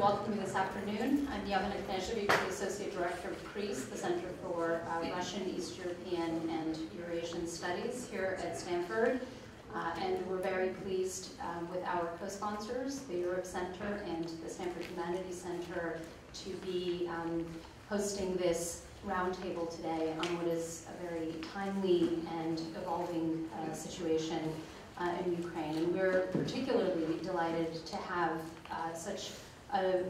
welcome you this afternoon. I'm Yevgenia Knezhevic, the Associate Director of CREASE, the Center for Russian, East European, and Eurasian Studies here at Stanford. And we're very pleased with our co-sponsors, the Europe Center and the Stanford Humanities Center, to be hosting this roundtable today on what is a very timely and evolving situation in Ukraine. And we're particularly delighted to have such a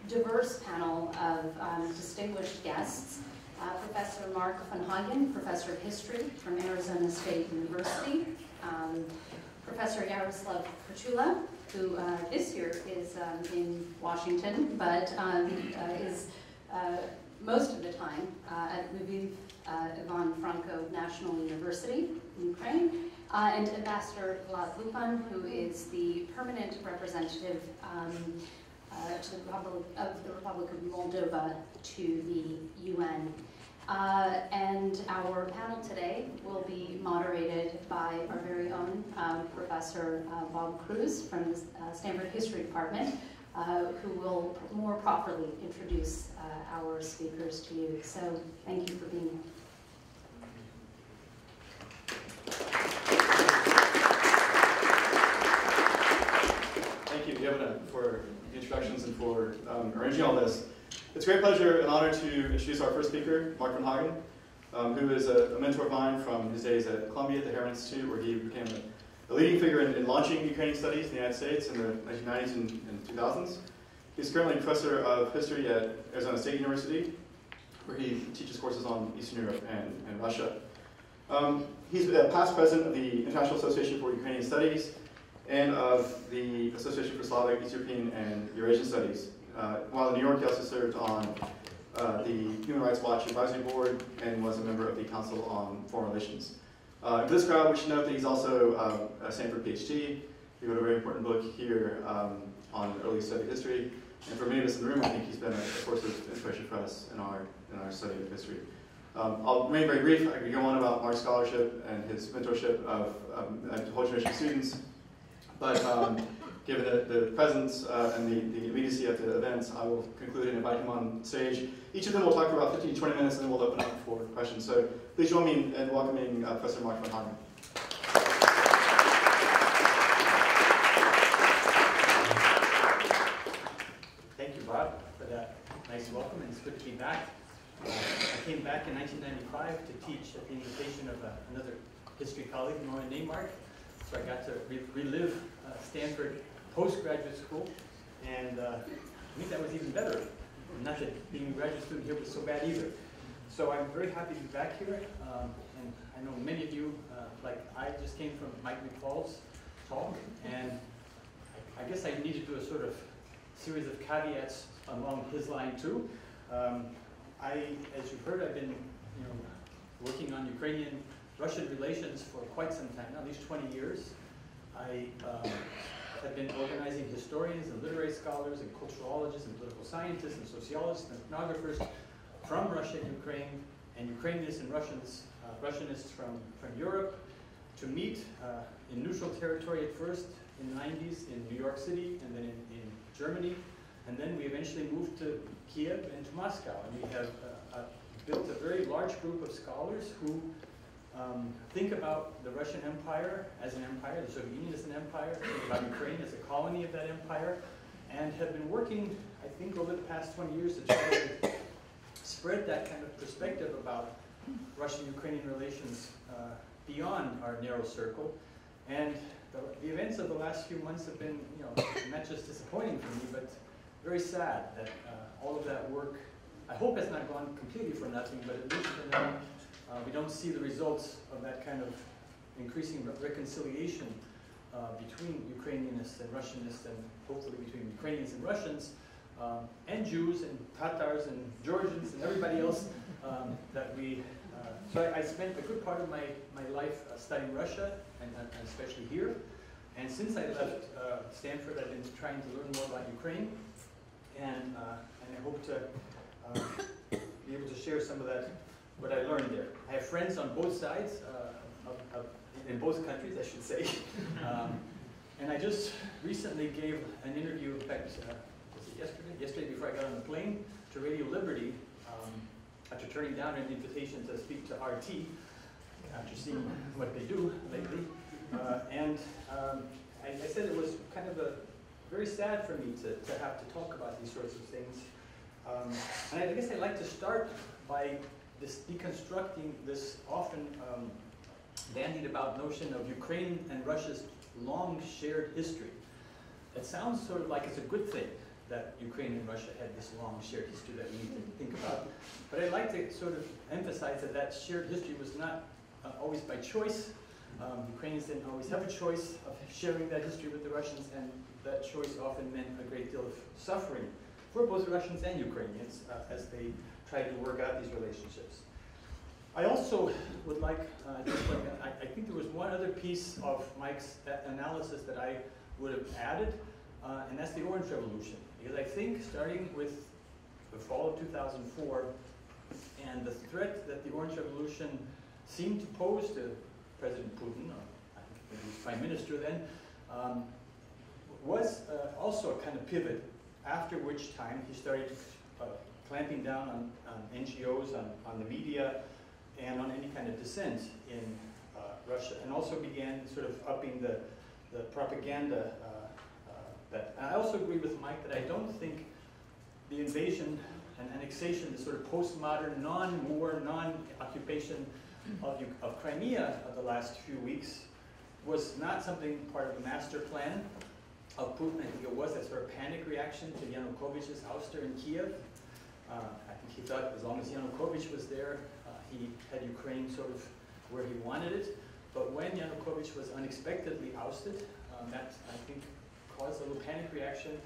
diverse panel of distinguished guests. Professor Mark van Hagen, Professor of History from Arizona State University. Professor Yaroslav Krachula, who this year is in Washington, but is most of the time at Lviv Ivan Franko National University in Ukraine, and Ambassador Vlad Lupan, who is the permanent representative to the Republic of Moldova to the UN. And our panel today will be moderated by our very own Professor Bob Cruz from the Stanford History Department, who will more properly introduce our speakers to you. So thank you for being here. Thank you, Yevgenia, for the introductions and for arranging all this. It's a great pleasure and honor to introduce our first speaker, Mark van Hagen, who is a mentor of mine from his days at Columbia at the Harriman Institute, where he became a leading figure in launching Ukrainian studies in the United States in the 1990s and 2000s. He's currently professor of history at Arizona State University, where he teaches courses on Eastern Europe and Russia. He's a past president of the International Association for Ukrainian Studies and of the Association for Slavic, East European, and Eurasian Studies. While in New York, he also served on the Human Rights Watch Advisory Board and was a member of the Council on Foreign Relations. For this crowd, we should note that he's also a Stanford PhD. He wrote a very important book here on early Soviet history. And for many of us in the room, I think he's been a source of inspiration for us in our study of history. I'll remain very brief. I could go on about Mark's scholarship and his mentorship of a whole generation of students. But given the presence and the immediacy of the events, I will conclude and invite him on stage. Each of them will talk for about 15 to 20 minutes, and then we'll open up for questions. So please join me in welcoming Professor Mark van Hagen. Thank you, Bob, for that nice welcome, and it's good to be back. I came back in 1995 to teach at the invitation of another history colleague, Nora Neymark. So I got to relive Stanford postgraduate school, and I think that was even better. Not that being a graduate student here was so bad either. So I'm very happy to be back here, and I know many of you, like I just came from Mike McFall's talk, and I guess I need to do a sort of series of caveats along his line too. As you've heard, I've been working on Ukrainian-Russian relations for quite some time now, at least 20 years. I have been organizing historians and literary scholars and culturologists and political scientists and sociologists and ethnographers from Russia and Ukraine, and Ukrainians and Russianists from Europe to meet in neutral territory at first in the 90s in New York City and then in Germany. And then we eventually moved to Kiev and to Moscow. And we have built a very large group of scholars who think about the Russian Empire as an empire, the Soviet Union as an empire, think about Ukraine as a colony of that empire, and have been working, I think, over the past 20 years to try to spread that kind of perspective about Russian-Ukrainian relations beyond our narrow circle. And the events of the last few months have been, not just disappointing for me, but very sad that all of that work, I hope has not gone completely for nothing, but at least for now, we don't see the results of that kind of increasing reconciliation between Ukrainianists and Russianists, and hopefully between Ukrainians and Russians, and Jews and Tatars and Georgians and everybody else that we... So I spent a good part of my life studying Russia, and especially here. And since I left Stanford, I've been trying to learn more about Ukraine, and I hope to be able to share some of that, what I learned there. I have friends on both sides, in both countries, I should say. And I just recently gave an interview, in fact, yesterday before I got on the plane, to Radio Liberty, after turning down an invitation to speak to RT, after seeing what they do lately. I said it was kind of very sad for me to have to talk about these sorts of things. And I guess I'd like to start by deconstructing this often bandied about notion of Ukraine and Russia's long shared history. It sounds sort of like it's a good thing that Ukraine and Russia had this long shared history that we need to think about. But I'd like to sort of emphasize that shared history was not always by choice. Ukrainians didn't always have a choice of sharing that history with the Russians, and that choice often meant a great deal of suffering for both Russians and Ukrainians as they tried to work out these relationships. I also would like, I think there was one other piece of Mike's analysis that I would have added, and that's the Orange Revolution. Because I think starting with the fall of 2004 and the threat that the Orange Revolution seemed to pose to President Putin, or I think he was Prime Minister then, was also a kind of pivot, after which time he started clamping down on NGOs, on the media, and on any kind of dissent in Russia, and also began sort of upping the propaganda. And I also agree with Mike that I don't think the invasion and annexation, the sort of postmodern, non-war, non-occupation of Crimea of the last few weeks was not something part of the master plan of Putin. I think it was a sort of panic reaction to Yanukovych's ouster in Kiev. I think he thought as long as Yanukovych was there, he had Ukraine sort of where he wanted it. But when Yanukovych was unexpectedly ousted, that, I think, caused a little panic reaction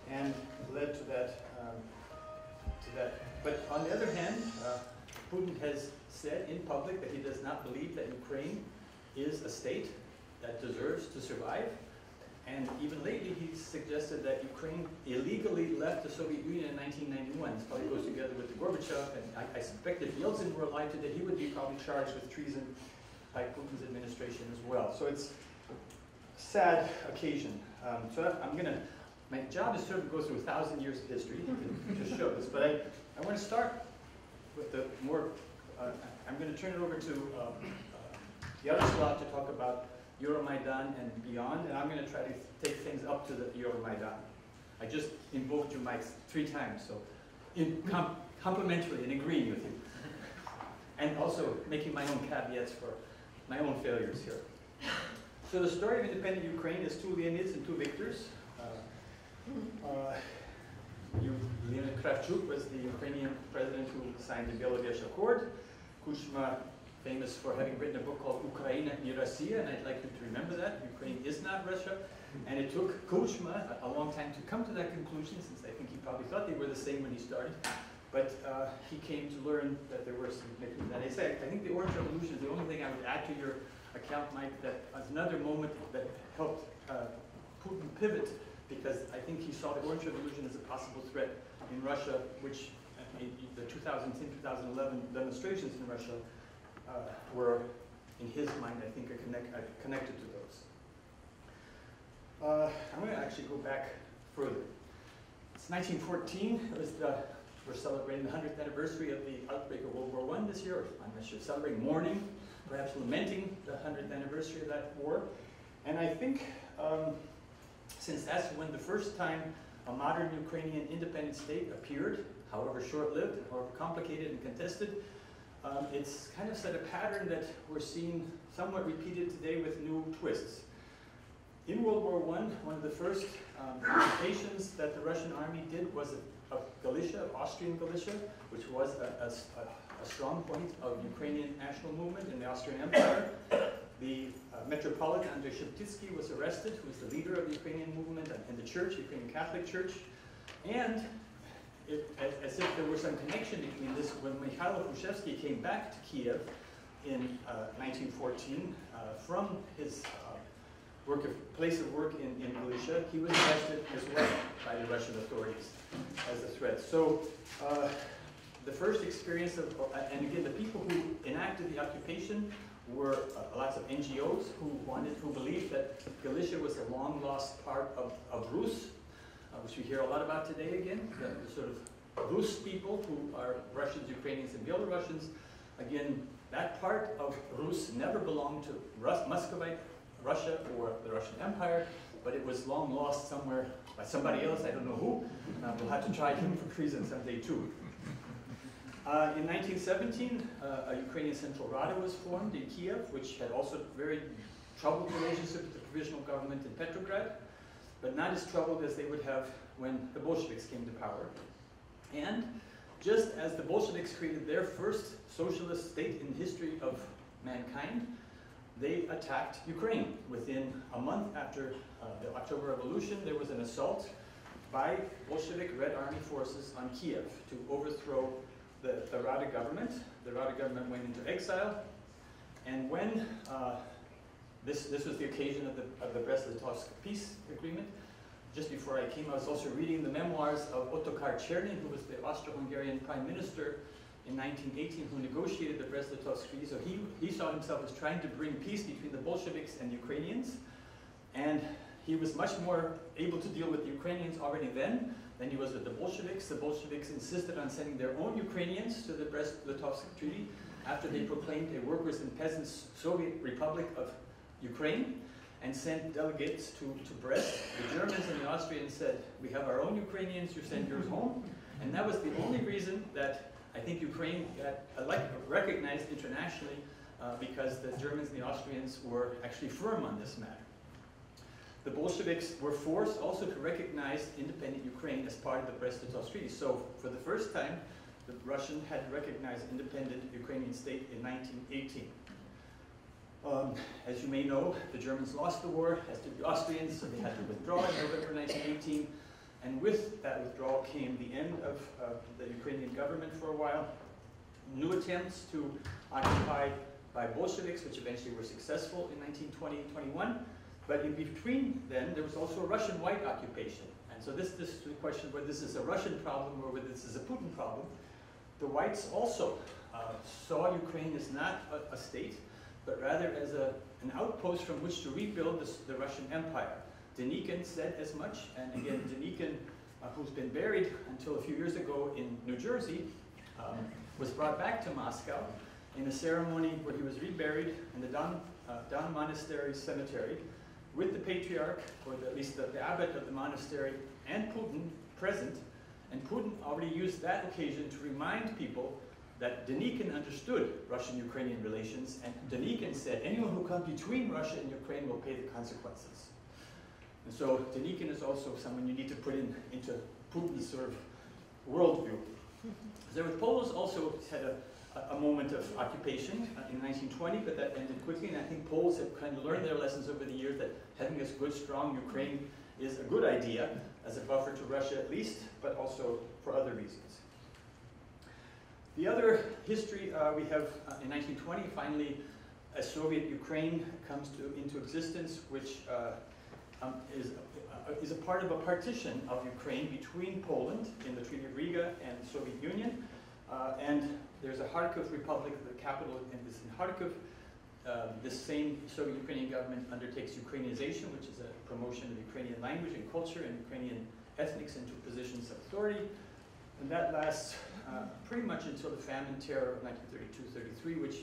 and led to that. But on the other hand, Putin has said in public that he does not believe that Ukraine is a state that deserves to survive. And even lately, he suggested that Ukraine illegally left the Soviet Union in 1991. This probably goes together with the Gorbachev, and I suspect if Yeltsin were alive today, he would be probably charged with treason by Putin's administration as well. So it's a sad occasion. My job is sort of go through 1,000 years of history to show this, but I want to start with the more, I'm going to turn it over to Yaroslav to talk about Euromaidan and beyond, and I'm going to try to take things up to the Euromaidan. I just invoked you, Mike, 3 times, so complimentary and agreeing with you. And also making my own caveats for my own failures here. So the story of independent Ukraine is 2 Leonids and 2 victors. Leonid Kravchuk was the Ukrainian president who signed the Belovech Accord. Kuchma, famous for having written a book called Ukraina не Россия, and I'd like you to remember that. Ukraine is not Russia. And it took Kuchma a long time to come to that conclusion, since I think he probably thought they were the same when he started. But he came to learn that there were some victims. And I think the Orange Revolution is the only thing I would add to your account, Mike, that was another moment that helped Putin pivot, because I think he saw the Orange Revolution as a possible threat in Russia, which the 2010-2011 demonstrations in Russia were, in his mind, I think, connected to those. I'm going to actually go back further. It's 1914. We're celebrating the 100th anniversary of the outbreak of World War I this year. I'm not sure, celebrating, mourning, perhaps lamenting the 100th anniversary of that war. And I think since that's when the first time a modern Ukrainian independent state appeared, however short-lived, however complicated and contested, it's kind of set a pattern that we're seeing somewhat repeated today with new twists. In World War I, one of the first occupations that the Russian army did was of Galicia, of Austrian Galicia, which was a strong point of Ukrainian national movement in the Austrian Empire. The Metropolitan Andrei Sheptytsky was arrested, who was the leader of the Ukrainian movement in the church, the Ukrainian Catholic Church. And as if there was some connection between this, when Mikhail Khrushchevsky came back to Kiev in 1914 from his place of work in Galicia, he was arrested as well by the Russian authorities as a threat. So the first experience of, and again, the people who enacted the occupation were lots of NGOs who believed that Galicia was a long lost part of Rus, which we hear a lot about today again, the sort of Rus people who are Russians, Ukrainians, and Belarusians. Again, that part of Rus never belonged to Muscovite Russia or the Russian Empire, but it was long lost somewhere by somebody else, I don't know who. We'll have to try him for treason someday too. In 1917, a Ukrainian Central Rada was formed in Kiev, which had also very troubled relationship with the provisional government in Petrograd, but not as troubled as they would have when the Bolsheviks came to power. And just as the Bolsheviks created their first socialist state in the history of mankind, they attacked Ukraine. Within a month after the October Revolution, there was an assault by Bolshevik Red Army forces on Kiev to overthrow the Rada government. The Rada government went into exile, and when this was the occasion of the Brest-Litovsk peace agreement. Just before I came, I was also reading the memoirs of Ottokar Chernin, who was the Austro-Hungarian prime minister in 1918, who negotiated the Brest-Litovsk Treaty. So he saw himself as trying to bring peace between the Bolsheviks and Ukrainians, and he was much more able to deal with the Ukrainians already then than he was with the Bolsheviks. The Bolsheviks insisted on sending their own Ukrainians to the Brest-Litovsk Treaty after they proclaimed a workers' and peasants' Soviet Republic of Ukraine, and sent delegates to Brest. The Germans and the Austrians said, we have our own Ukrainians, you send yours home. And that was the only reason that I think Ukraine got recognized internationally, because the Germans and the Austrians were actually firm on this matter. The Bolsheviks were forced also to recognize independent Ukraine as part of the Brest-Litovsk Treaty. So for the first time, the Russian had recognized independent Ukrainian state in 1918. As you may know, the Germans lost the war, as did the Austrians, so they had to withdraw in November 1918. And with that withdrawal came the end of the Ukrainian government for a while, new attempts to occupy by Bolsheviks, which eventually were successful in 1920-21. But in between then, there was also a Russian white occupation. And so this is the question of whether this is a Russian problem or whether this is a Putin problem. The whites also saw Ukraine as not a state, but rather as an outpost from which to rebuild the Russian Empire. Denikin said as much, and again, Denikin, who's been buried until a few years ago in New Jersey, was brought back to Moscow in a ceremony where he was reburied in the Don Monastery Cemetery with the patriarch, or at least the abbot of the monastery, and Putin present. And Putin already used that occasion to remind people that Denikin understood Russian-Ukrainian relations, and Denikin said, anyone who comes between Russia and Ukraine will pay the consequences. And so Denikin is also someone you need to put into Putin's sort of worldview. The Poles also had a moment of occupation in 1920, but that ended quickly, and I think Poles have kind of learned their lessons over the years that having a good, strong Ukraine is a good idea, as a buffer to Russia at least, but also for other reasons. The other history we have in 1920, finally, a Soviet Ukraine comes into existence, which is a part of a partition of Ukraine between Poland in the Treaty of Riga and the Soviet Union. And there's a Kharkiv Republic, the capital is in Kharkiv. This same Soviet Ukrainian government undertakes Ukrainization, which is a promotion of Ukrainian language and culture and Ukrainian ethnics into positions of authority. And that lasts pretty much until the famine terror of 1932-33, which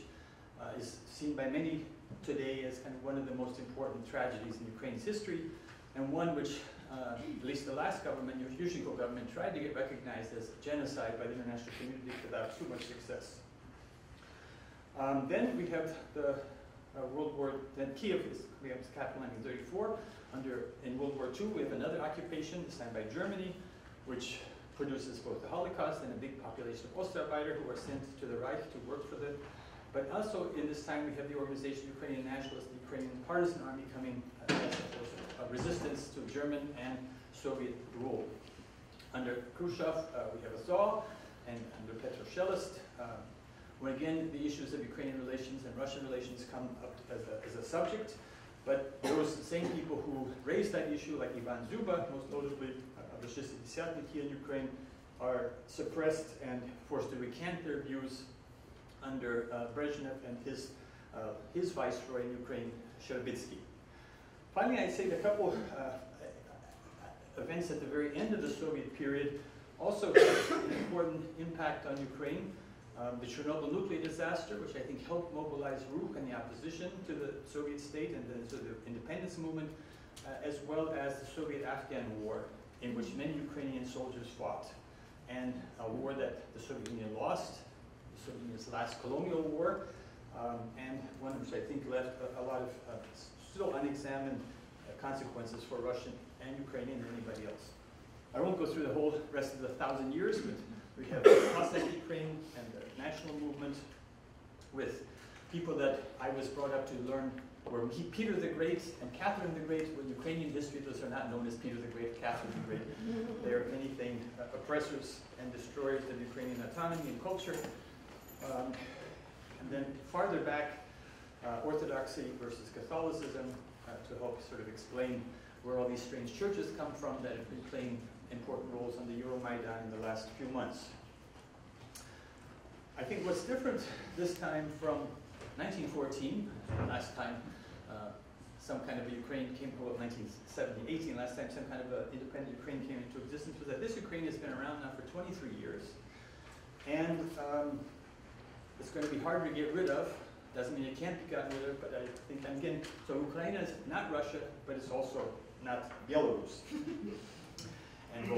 is seen by many today as kind of one of the most important tragedies in Ukraine's history, and one which, at least the last government, the Yushchenko government, tried to get recognized as genocide by the international community without too much success. Then we have the World War, then Kiev we have the capital in 1934. In World War II, we have another occupation, this time by Germany, which produces both the Holocaust and a big population of Ostarbeiter who are sent to the Reich to work for the. But also in this time we have the organization Ukrainian Nationalists, the Ukrainian Partisan Army coming as a force of resistance to German and Soviet rule. Under Khrushchev, we have a thaw, and under Petroshellist, when again the issues of Ukrainian relations and Russian relations come up as a subject. But those same people who raised that issue, like Ivan Zuba, most notably of the Shestidesiatniki in Ukraine, are suppressed and forced to recant their views under Brezhnev and his viceroy in Ukraine, Sherbitsky. Finally, I'd say a events at the very end of the Soviet period also had an important impact on Ukraine. The Chernobyl nuclear disaster, which I think helped mobilize RUK and the opposition to the Soviet state and to the independence movement, as well as the Soviet-Afghan war, in which many Ukrainian soldiers fought, and a war that the Soviet Union lost, the Soviet Union's last colonial war, and one which I think left a lot of still unexamined consequences for Russian and Ukrainian and anybody else. I won't go through the whole rest of the 1,000 years, but we have Cossack Ukraine and the national movement with people that I was brought up to learn were Peter the Great and Catherine the Great. With Ukrainian history, those are not known as Peter the Great, Catherine the Great. They are anything oppressors and destroyers of Ukrainian autonomy and culture. And then farther back, Orthodoxy versus Catholicism, to help sort of explain where all these strange churches come from that have been playing important roles on the Euromaidan in the last few months. I think what's different this time from 1914, last time some kind of a Ukraine came, well, 1917-18, last time some kind of an independent Ukraine came into existence, was that this Ukraine has been around now for 23 years. And it's going to be hard to get rid of. Doesn't mean it can't be gotten rid of, but I think, again, so Ukraine is not Russia, but it's also not Belarus. And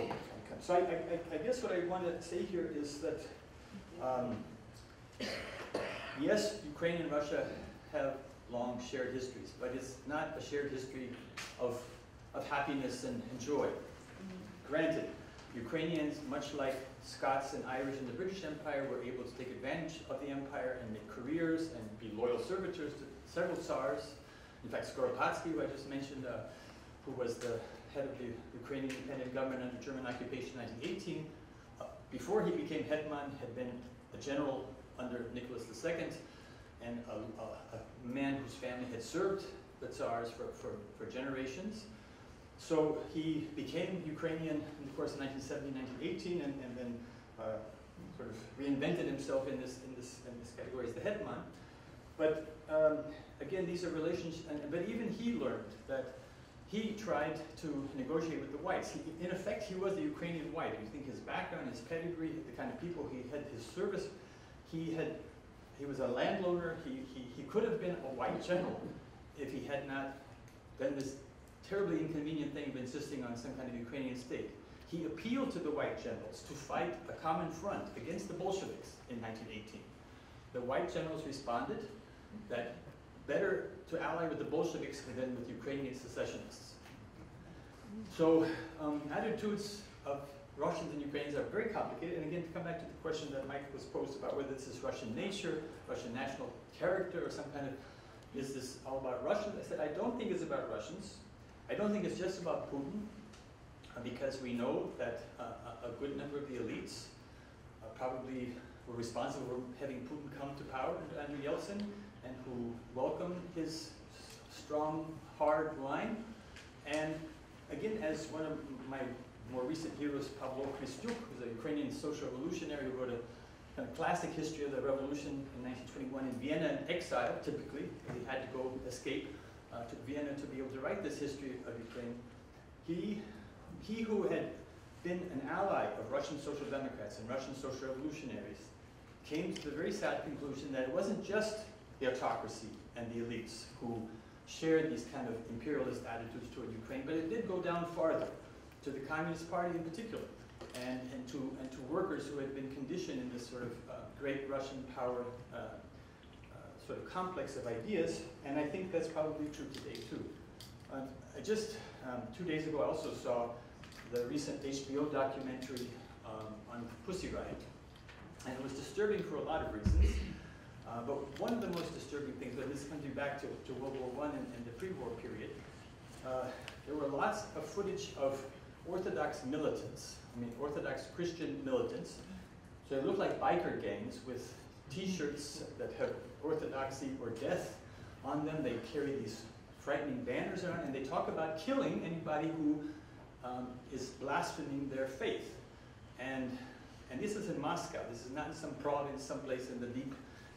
so I guess what I want to say here is that, yes, Ukraine and Russia have long shared histories, but it's not a shared history of happiness and joy. Granted, Ukrainians, much like Scots and Irish in the British Empire, were able to take advantage of the empire and make careers and be loyal servitors to several tsars. In fact, Skoropadsky, who I just mentioned, who was the head of the Ukrainian independent government under German occupation in 1918, before he became hetman, had been a general under Nicholas II, and a man whose family had served the tsars for generations. So he became Ukrainian in the course of 1917, 1918, and then sort of reinvented himself in this category as the hetman. But again, these are relations. But even he learned that he tried to negotiate with the whites. In effect, he was the Ukrainian white. You think his background, his pedigree, the kind of people he had, his service. He was a landowner. He could have been a white general if he had not done this terribly inconvenient thing of insisting on some kind of Ukrainian state. He appealed to the white generals to fight a common front against the Bolsheviks in 1918. The white generals responded that better to ally with the Bolsheviks than with Ukrainian secessionists. So attitudes of Russians and Ukrainians are very complicated. And again, to come back to the question that Mike was posed about whether this is Russian nature, Russian national character, or some kind of, is this all about Russians? I said, I don't think it's about Russians. I don't think it's just about Putin, because we know that a good number of the elites probably were responsible for having Putin come to power under Yeltsin, and who welcomed his strong, hard line. And again, as one of my more recent heroes, Pavlo Christyuk, who's a Ukrainian social revolutionary who wrote a kind of classic history of the revolution in 1921 in Vienna in exile, typically, because he had to go escape to Vienna to be able to write this history of Ukraine. He who had been an ally of Russian social democrats and Russian social revolutionaries came to the very sad conclusion that it wasn't just the autocracy and the elites who shared these kind of imperialist attitudes toward Ukraine, but it did go down farther, to the Communist Party in particular, and to workers who had been conditioned in this sort of great Russian power sort of complex of ideas, and I think that's probably true today too. I just, 2 days ago, I also saw the recent HBO documentary on Pussy Riot, and it was disturbing for a lot of reasons, but one of the most disturbing things, but this comes back to World War I and the pre-war period, there were lots of footage of Orthodox militants, Orthodox Christian militants, so they look like biker gangs with T-shirts that have orthodoxy or death on them. They carry these frightening banners around, and they talk about killing anybody who is blaspheming their faith. And this is in Moscow. This is not in some province, someplace in the deep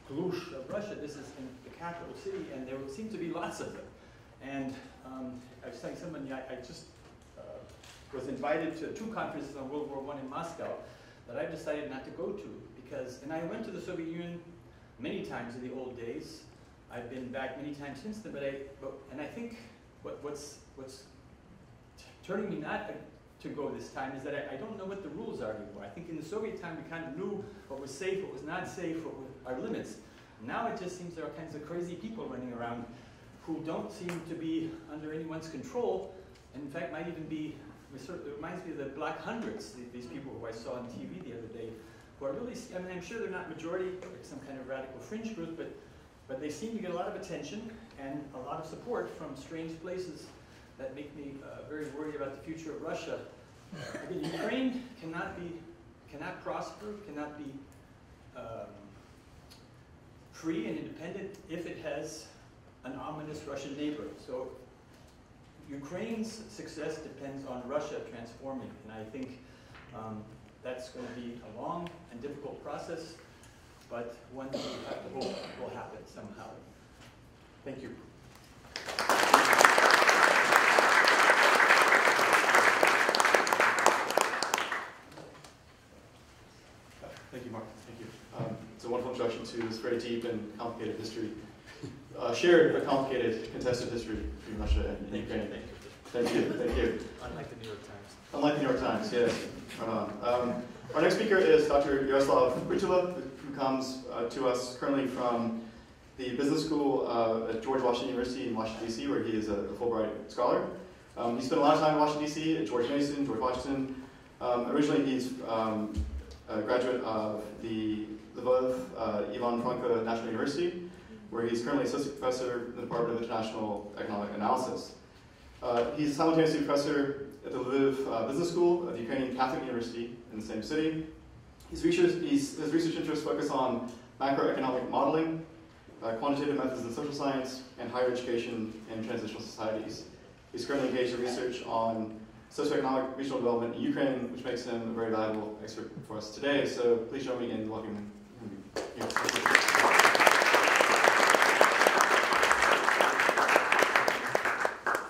Glush of Russia. This is in the capital city, and there seem to be lots of them. And I was telling someone, I just was invited to 2 conferences on World War I in Moscow that I've decided not to go to because, and I went to the Soviet Union many times in the old days. I've been back many times since then, and I think what's turning me not to go this time is that I don't know what the rules are anymore. I think in the Soviet time we kind of knew what was safe, what was not safe, what were our limits. Now it just seems there are kinds of crazy people running around who don't seem to be under anyone's control, and in fact might even be, it reminds me of the Black Hundreds, these people who I saw on TV the other day, who are really, I mean, I'm sure they're not majority, like some kind of radical fringe group, but they seem to get a lot of attention and a lot of support from strange places that make me very worried about the future of Russia. Again, Ukraine cannot prosper, cannot be free and independent if it has an ominous Russian neighbor. So Ukraine's success depends on Russia transforming, and I think that's going to be a long and difficult process, but one that we have to hope will happen somehow. Thank you. Thank you, Mark. Thank you. It's a wonderful introduction to this very deep and complicated history, shared but complicated, contested history between Russia and Ukraine. Thank you. Thank you. Unlike the New York Times. Unlike the New York Times, yes. Right on. Our next speaker is Dr. Yaroslav Kutula, who comes to us currently from the business school at George Washington University in Washington, D.C., where he is a Fulbright scholar. He spent a lot of time in Washington, D.C., at George Mason, George Washington. Originally, he's a graduate of the Lvov Ivan Franko National University, where he's currently associate professor in the Department of International Economic Analysis. He's simultaneously professor at the Lviv Business School of the Ukrainian Catholic University in the same city. His research interests focus on macroeconomic modeling, quantitative methods in social science, and higher education in transitional societies. He's currently engaged in research on socioeconomic regional development in Ukraine, which makes him a very valuable expert for us today. So please join me in welcoming him.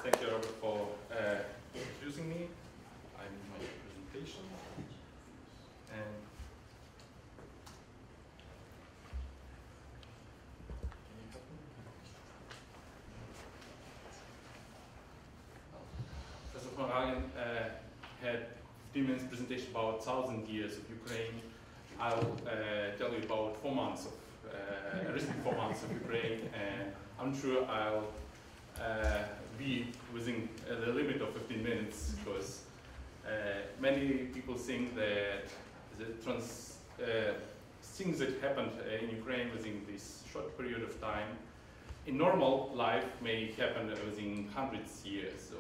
Thank you, Robert, for introducing me. I'm in my presentation. And Professor von Hagen had 15 minutes presentation about 1,000 years of Ukraine. I'll tell you about 4 months of recent 4 months of Ukraine, and I'm sure I'll be within the limit of 15 minutes because many people think that the things that happened in Ukraine within this short period of time in normal life may happen within hundreds of years. So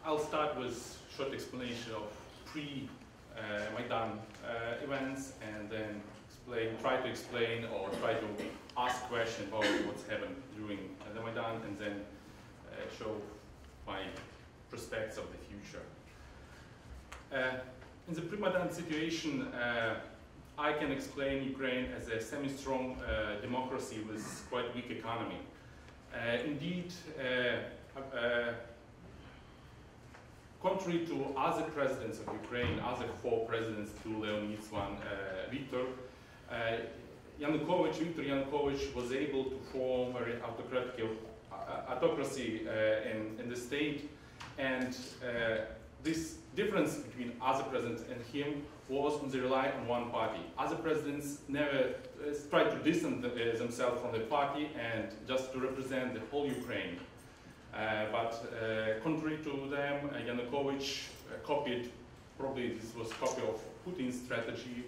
I'll start with short explanation of pre-Maidan events, and then try to explain or try to ask questions about what's happened during the Maidan, and then show my prospects of the future. In the pre-Maidan situation, I can explain Ukraine as a semi-strong democracy with quite weak economy. Indeed, contrary to other presidents of Ukraine, other 4 presidents, 2 Leonid's, 1 Viktor, Viktor Yanukovych was able to form a very autocracy in the state, and this difference between other presidents and him was on the rely on one party. Other presidents never tried to distance themselves from the party and just to represent the whole Ukraine. But contrary to them, Yanukovych copied, probably this was a copy of Putin's strategy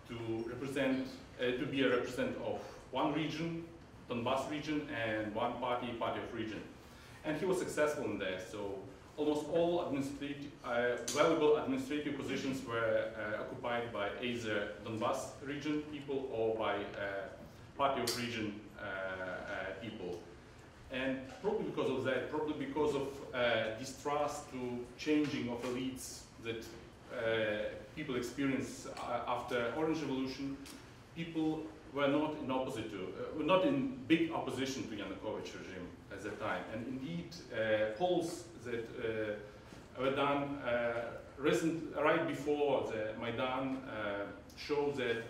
to represent, to be a representative of one region, Donbas region, and one party of region. And he was successful in that. So almost all valuable administrative positions were occupied by either Donbas region people or by party of region people. And probably because of that, probably because of distrust to changing of elites that people experienced after Orange Revolution, people were not in opposite to, were not in big opposition to Yanukovych regime at that time. And indeed, polls that were done right before the Maidan show that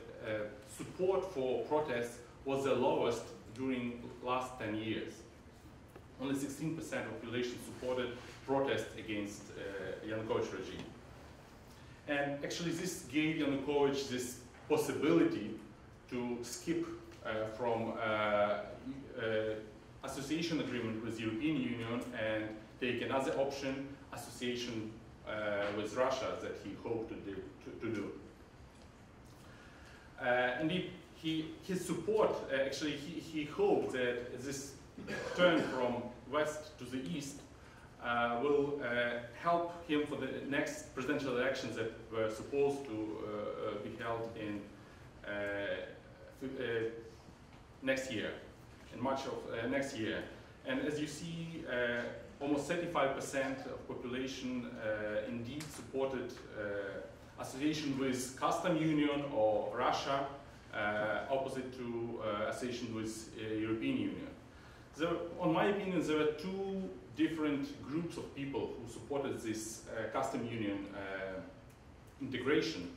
support for protests was the lowest during last 10 years. Only 16% of population supported protests against Yanukovych regime. And actually this gave Yanukovych this possibility to skip from association agreement with European Union and take another option, association with Russia, that he hoped to do. Indeed, his support, actually, he hoped that this turn from west to the east will help him for the next presidential elections that were supposed to be held in next year, in March of next year. And as you see, almost 35% of population indeed supported association with custom union or Russia, opposite to association with European Union. On my opinion, there were two different groups of people who supported this custom union integration.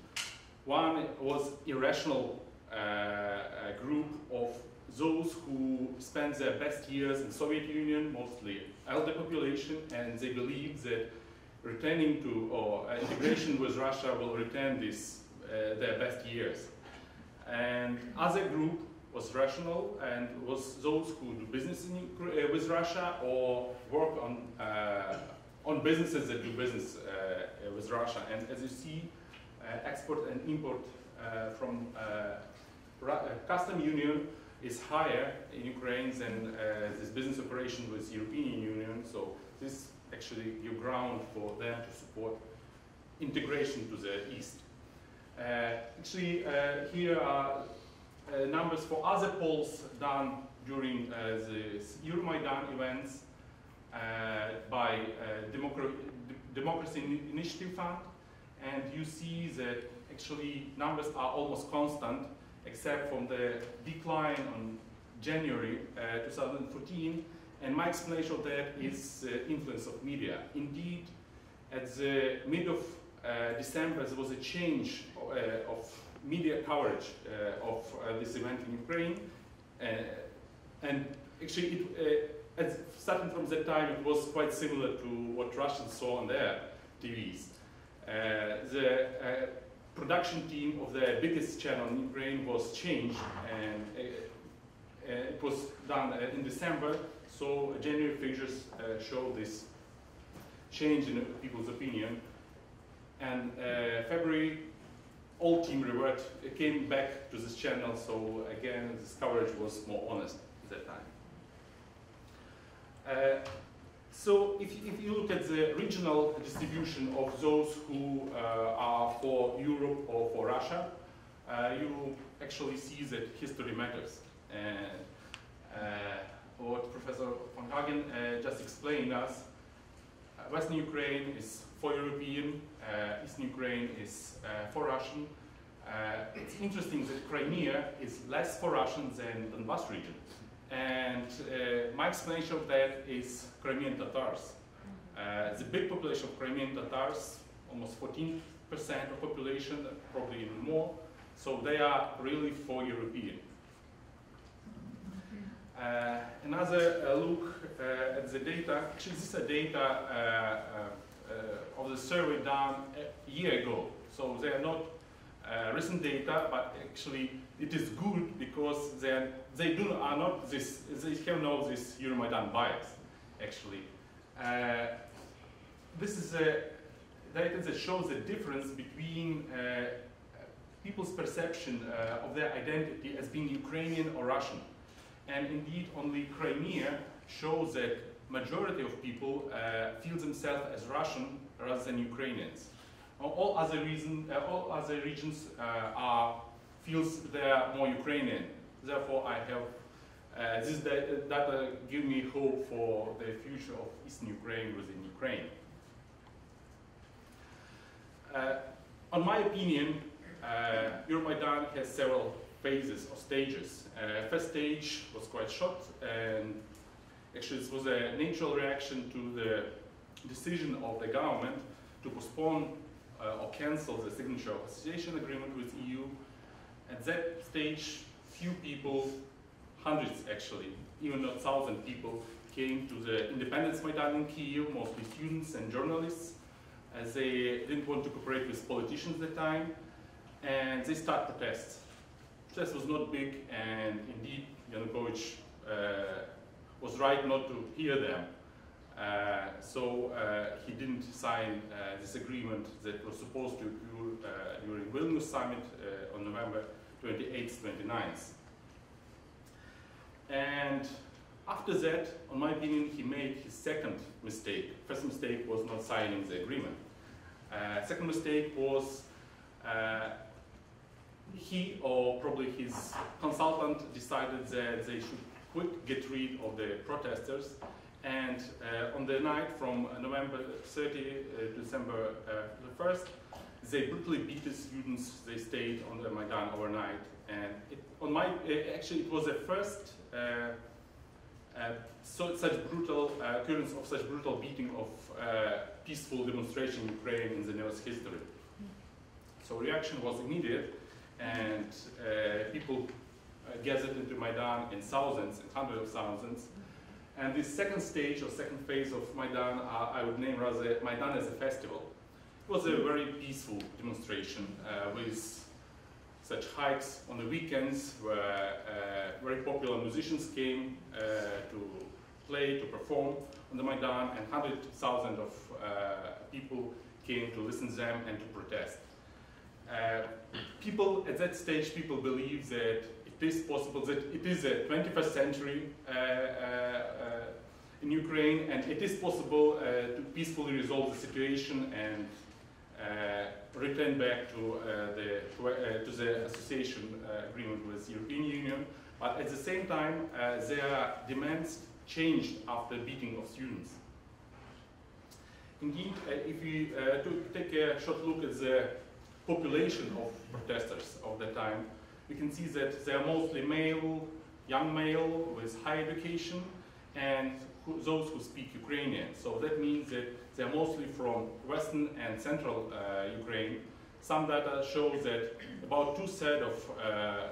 One was irrational group of those who spent their best years in Soviet Union, mostly elder population, and they believed that returning to or integration with Russia will return their best years. And other group was rational and was those who do business with Russia or work on businesses that do business with Russia. And as you see, export and import from custom union is higher in Ukraine than this business operation with European Union. So this actually gives ground for them to support integration to the east. Actually, here are numbers for other polls done during the Euromaidan events by Democracy Initiative Fund, and you see that actually numbers are almost constant, except from the decline on January 2014, and my explanation of that is influence of media. Indeed, at the mid of December, there was a change of media coverage of this event in Ukraine, and actually, starting from that time, it was quite similar to what Russians saw on their TVs. The production team of the biggest channel in Ukraine was changed, and it was done in December, so January figures show this change in people's opinion. And February, all team came back to this channel, so again, this coverage was more honest at that time. So if you look at the regional distribution of those who are for Europe or for Russia, you actually see that history matters. And what Professor von Hagen just explained us, Western Ukraine is for European, Eastern Ukraine is for Russian. It's interesting that Crimea is less for Russian than the Donbas region. And my explanation of that is Crimean Tatars. The big population of Crimean Tatars, almost 14% of population, probably even more, so they are really for European. Another look at the data, actually this is data of the survey done a year ago, so they are not recent data, but actually it is good because they have no this Euromaidan bias, actually. This is a data that shows the difference between people's perception of their identity as being Ukrainian or Russian. And indeed, only Crimea shows that majority of people feel themselves as Russian rather than Ukrainians. All other regions feels they are more Ukrainian. Therefore, I have this data give me hope for the future of Eastern Ukraine within Ukraine. On my opinion, Euromaidan has several phases or stages. First stage was quite short, and actually this was a natural reaction to the decision of the government to postpone or cancel the signature of association agreement with EU. At that stage, few people, hundreds actually, even not 1,000 people, came to the Independence Maidan in Kyiv, mostly students and journalists, as they didn't want to cooperate with politicians at the time, and they started protests. Protest was not big, and indeed Yanukovych was right not to hear them. So he didn't sign this agreement that was supposed to occur during Vilnius summit on November 28th, 29th. And after that, in my opinion, he made his second mistake. First mistake was not signing the agreement. Second mistake was he or probably his consultant decided that they should get rid of the protesters. And on the night from November 30 to December 1st, they brutally beat the students. They stayed on the Maidan overnight. And actually, it was the first such brutal occurrence of such brutal beating of peaceful demonstration in Ukraine in the nearest history. So reaction was immediate, and people gathered into Maidan in thousands, in hundreds of thousands. And this second stage or second phase of Maidan, I would name rather Maidan as a festival. It was a very peaceful demonstration with such hikes on the weekends where very popular musicians came to play, to perform on the Maidan, and hundreds of thousands of people came to listen to them and to protest. People at that stage, people believe that it is possible, that it is a 21st century in Ukraine, and it is possible to peacefully resolve the situation and return back to the association agreement with the European Union. But at the same time, their demands changed after beating of students. Indeed, if we take a short look at the population of protesters of the time, we can see that they are mostly male, young male with high education, and those who speak Ukrainian. So that means that they are mostly from western and central Ukraine. Some data shows that about 2/3 of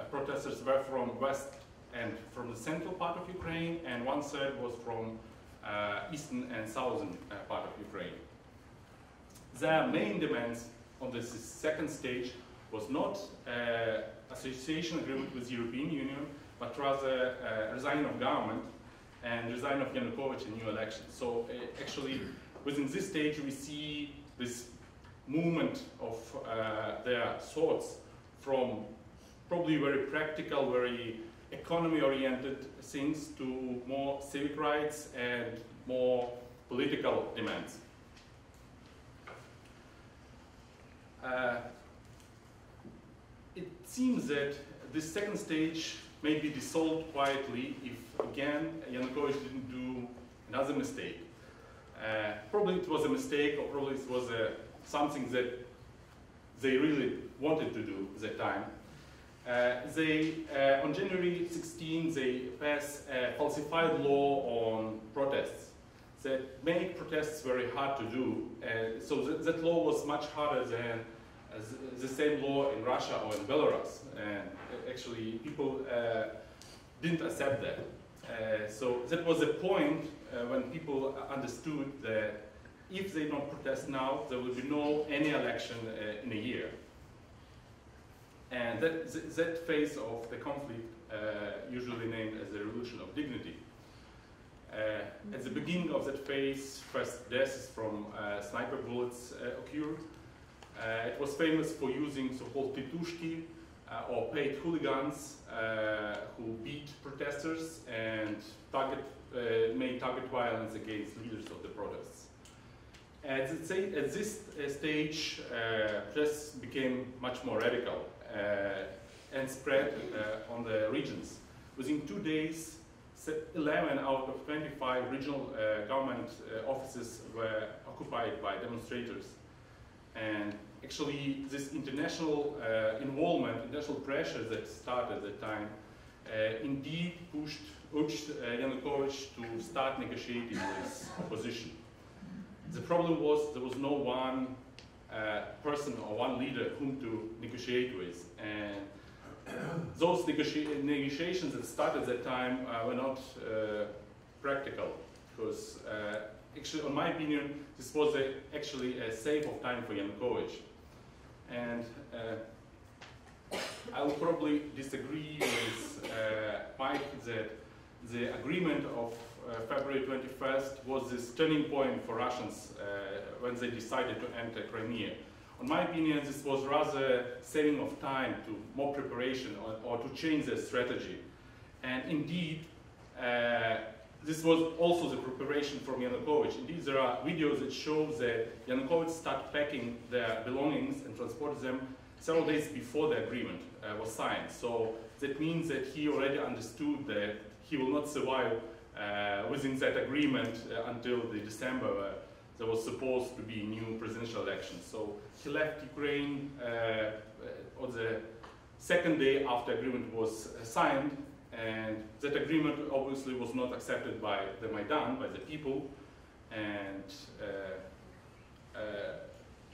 protesters were from west and from the central part of Ukraine, and 1/3 was from eastern and southern part of Ukraine. Their main demands on this second stage was not association agreement with the European Union, but rather resign of government and resign of Yanukovych in new elections. So actually, within this stage, we see this movement of their thoughts from probably very practical, very economy-oriented things to more civic rights and more political demands. It seems that this second stage may be dissolved quietly if, again, Yanukovych didn't do another mistake. Probably it was a mistake, or probably it was something that they really wanted to do at that time. On January 16, they passed a falsified law on protests that make protests very hard to do. So that law was much harder than the same law in Russia or in Belarus. And actually, people didn't accept that. So that was a point when people understood that if they don't protest now, there will be no any election in a year. And that phase of the conflict, usually named as the Revolution of Dignity. At the beginning of that phase, first deaths from sniper bullets occurred. It was famous for using so-called titushki, or paid hooligans who beat protesters and made target violence against leaders of the protests. At this stage, protests became much more radical and spread on the regions. Within 2 days, 11 out of 25 regional government offices were occupied by demonstrators. And actually this international involvement, international pressure that started at the time, indeed urged Yanukovych to start negotiating with opposition. The problem was there was no one person or one leader whom to negotiate with, and those negotiations that started at that time were not practical, because actually, in my opinion, this was actually a save of time for Yanukovych. And I will probably disagree with Mike that the agreement of February 21st was this turning point for Russians when they decided to enter Crimea. In my opinion, this was rather saving of time to more preparation or to change their strategy. And indeed, this was also the preparation from Yanukovych. Indeed, there are videos that show that Yanukovych started packing their belongings and transported them several days before the agreement was signed. So that means that he already understood that he will not survive within that agreement until the December there was supposed to be new presidential elections. So he left Ukraine on the second day after the agreement was signed, and that agreement obviously was not accepted by the Maidan, by the people, and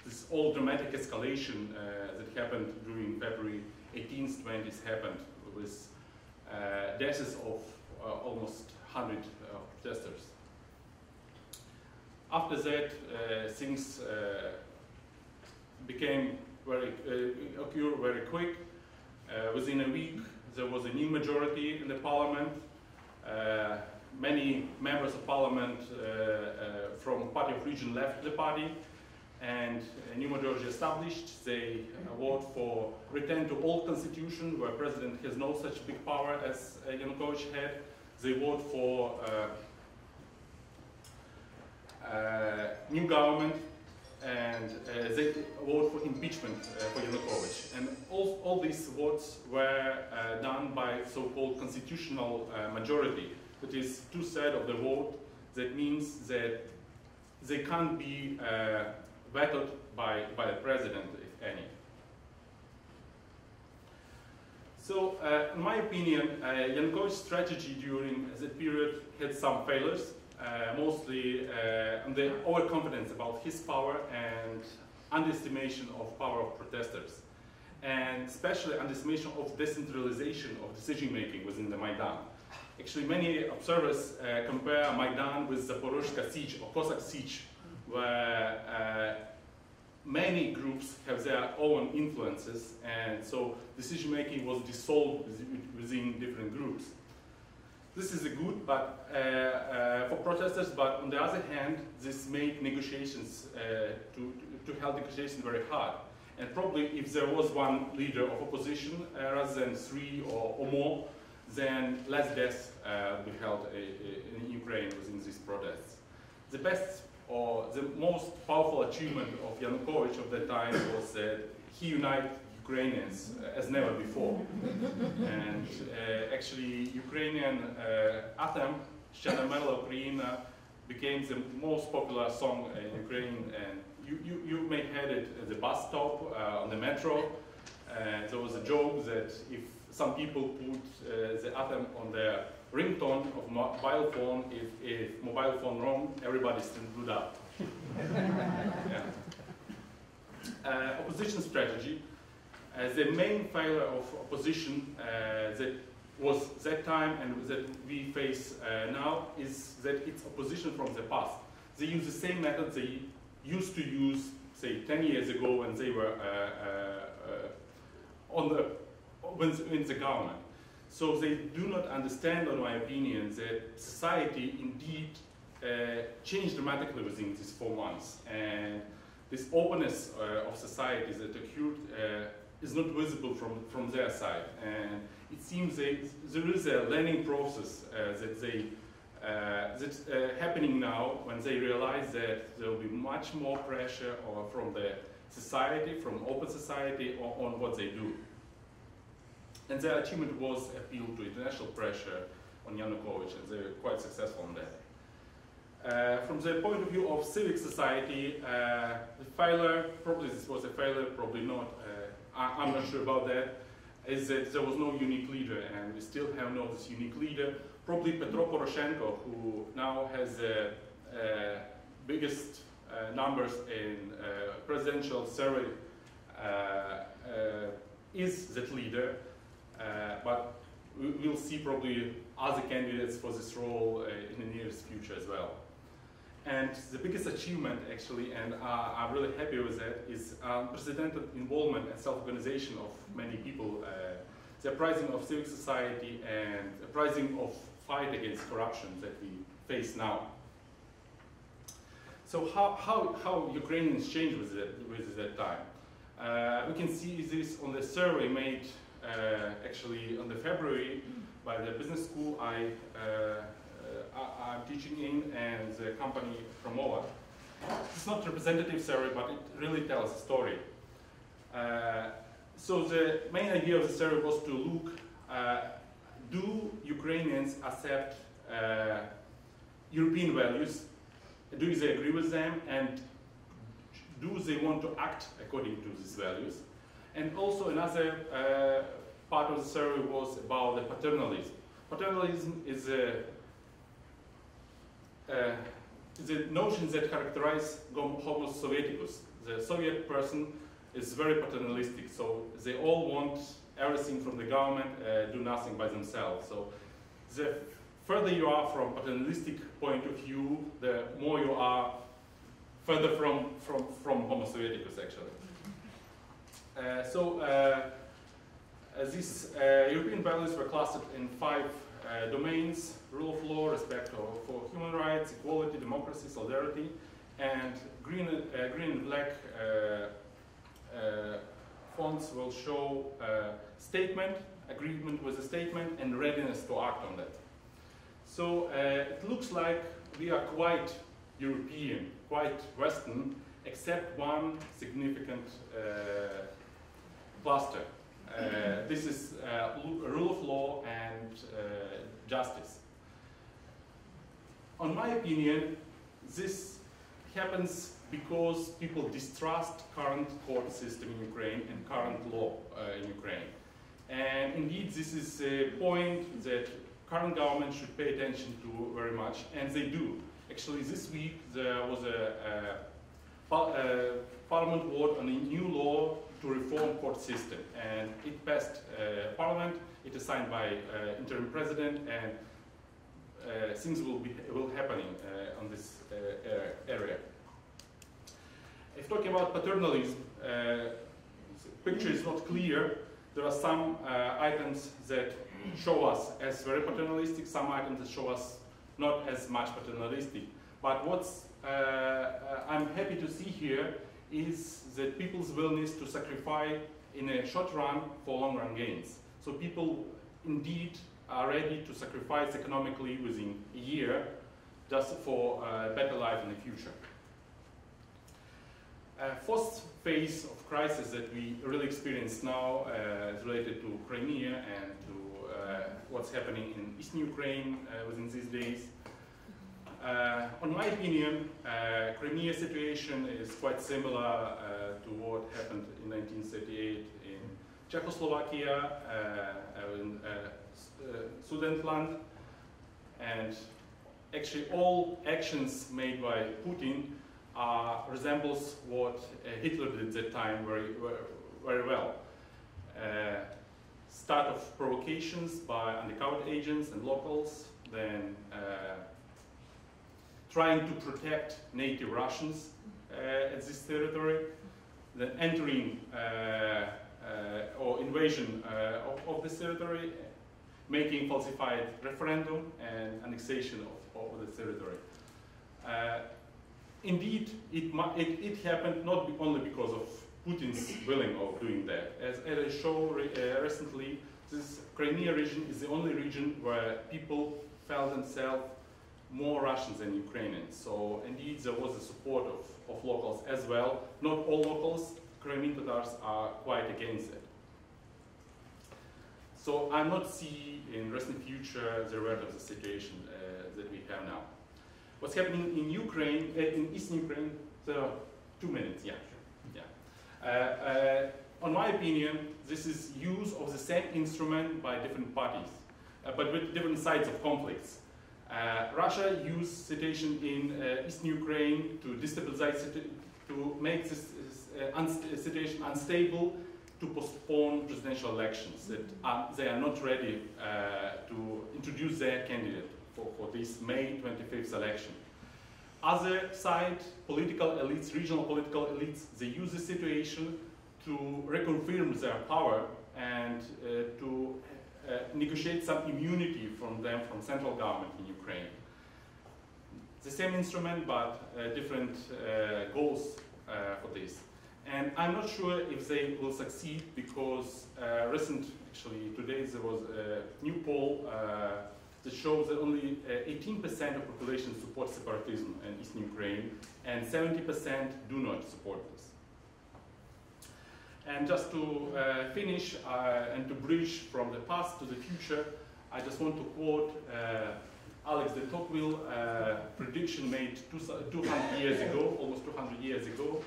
this all dramatic escalation that happened during February 18th, 20th happened with deaths of almost 100 protesters. After that, things became occur very quick. Within a week, there was a new majority in the parliament. Many members of parliament from Party of Region left the party, and a new majority established. They vote for return to old constitution, where president has no such big power as Yanukovych had. They vote for new government, and they vote for impeachment for Yanukovych. And all these votes were done by so-called constitutional majority. That is 2/3 of the vote. That means that they can't be vetoed by the president, if any. So, in my opinion, Yanukovych's strategy during that period had some failures, mostly on the overconfidence about his power and underestimation of power of protesters, and especially underestimation of decentralization of decision-making within the Maidan. Actually, many observers compare Maidan with Zaporozhye siege or Cossack siege, where many groups have their own influences, and so decision-making was dissolved within different groups. This is a good for protesters, but on the other hand, this made negotiations, to held negotiations very hard. And probably if there was one leader of opposition rather than 3 or more, then less deaths be held in Ukraine within these protests. The best or the most powerful achievement of Yanukovych of that time was that he united Ukrainians as never before. And actually, Ukrainian anthem, Shana Ukraina, became the most popular song in Ukraine. And you may have it at the bus stop, on the metro. There was a joke that if some people put the anthem on their ringtone of mobile phone, if mobile phone wrong, everybody stood up. Yeah. Opposition strategy. The main failure of opposition that was that time and that we face now is that it's opposition from the past. They use the same method they used to use, say, 10 years ago when they were in the government. So they do not understand, in my opinion, that society indeed changed dramatically within these 4 months. And this openness of society that occurred is not visible from their side. And it seems that there is a learning process that's happening now when they realize that there will be much more pressure from the society, from open society, on what they do. And their achievement was appeal to international pressure on Yanukovych, and they were quite successful in that. from the point of view of civic society, the failure, probably this was a failure, probably not, I'm not sure about that, is that there was no unique leader, and we still have no this unique leader. Probably Petro Poroshenko, who now has the biggest numbers in presidential survey, is that leader, but we'll see probably other candidates for this role in the nearest future as well. And the biggest achievement, actually, and I'm really happy with that, is unprecedented involvement and self-organization of many people, the uprising of civic society and the uprising of fight against corruption that we face now. So how Ukrainians changed with that time? We can see this on the survey made actually on the February by the business school I'm teaching in, and the company from Moldova. It's not a representative survey, but it really tells a story. So the main idea of the survey was to look, do Ukrainians accept European values? Do they agree with them? And do they want to act according to these values? And also another part of the survey was about the paternalism. Paternalism is a notion that characterizes Homo Sovieticus. The Soviet person is very paternalistic, so they all want everything from the government, do nothing by themselves. So the further you are from paternalistic point of view, the more you are further from Homo Sovieticus, actually. These European values were clustered in 5 domains: rule of law, respect for human rights, equality, democracy, solidarity, and green and black fonts will show statement, agreement with the statement, and readiness to act on that. So it looks like we are quite European, quite Western, except one significant cluster. This is rule of law and justice. On my opinion, this happens because people distrust current court system in Ukraine and current law in Ukraine. And indeed, this is a point that current government should pay attention to very much, and they do. Actually, this week there was a parliament vote on a new law to reform court system, and it passed parliament. It is signed by interim president, and things will happening on this area. If talking about paternalism, the picture is not clear. There are some items that show us as very paternalistic, some items that show us not as much paternalistic. But what's I'm happy to see here is that people's willingness to sacrifice in a short run for long run gains. So people indeed are ready to sacrifice economically within a year just for a better life in the future. Fourth phase of crisis that we really experience now is related to Crimea and to what's happening in Eastern Ukraine within these days. On my opinion, Crimea situation is quite similar to what happened in 1938 in Czechoslovakia, in Sudetenland, and actually all actions made by Putin resembles what Hitler did at that time very well. Start of provocations by undercover agents and locals, then trying to protect native Russians at this territory, then entering or invasion of this territory, making falsified referendum and annexation of the territory. Indeed, it happened not only because of Putin's willing of doing that. As I showed recently, this Crimea region is the only region where people felt themselves more Russians than Ukrainians. So indeed, there was the support of locals as well. Not all locals, Crimean Tatars are quite against it. So I'm not see in recent future the rest of the situation that we have now. what's happening in Ukraine, in Eastern Ukraine. So 2 minutes, yeah. On my opinion, this is use of the same instrument by different parties, but with different sides of conflicts. Russia used situation in Eastern Ukraine to destabilize, to make this situation unstable, to postpone presidential elections. That they are not ready to introduce their candidate for this May 25th election. Other side, political elites, regional political elites, they use the situation to reconfirm their power and to negotiate some immunity from them, from central government in Ukraine. The same instrument, but different goals for this. And I'm not sure if they will succeed because actually today there was a new poll that shows that only 18% of population support separatism in Eastern Ukraine and 70% do not support this. And just to finish and to bridge from the past to the future, I just want to quote Alex de Tocqueville prediction made 200 years ago, almost 200 years ago,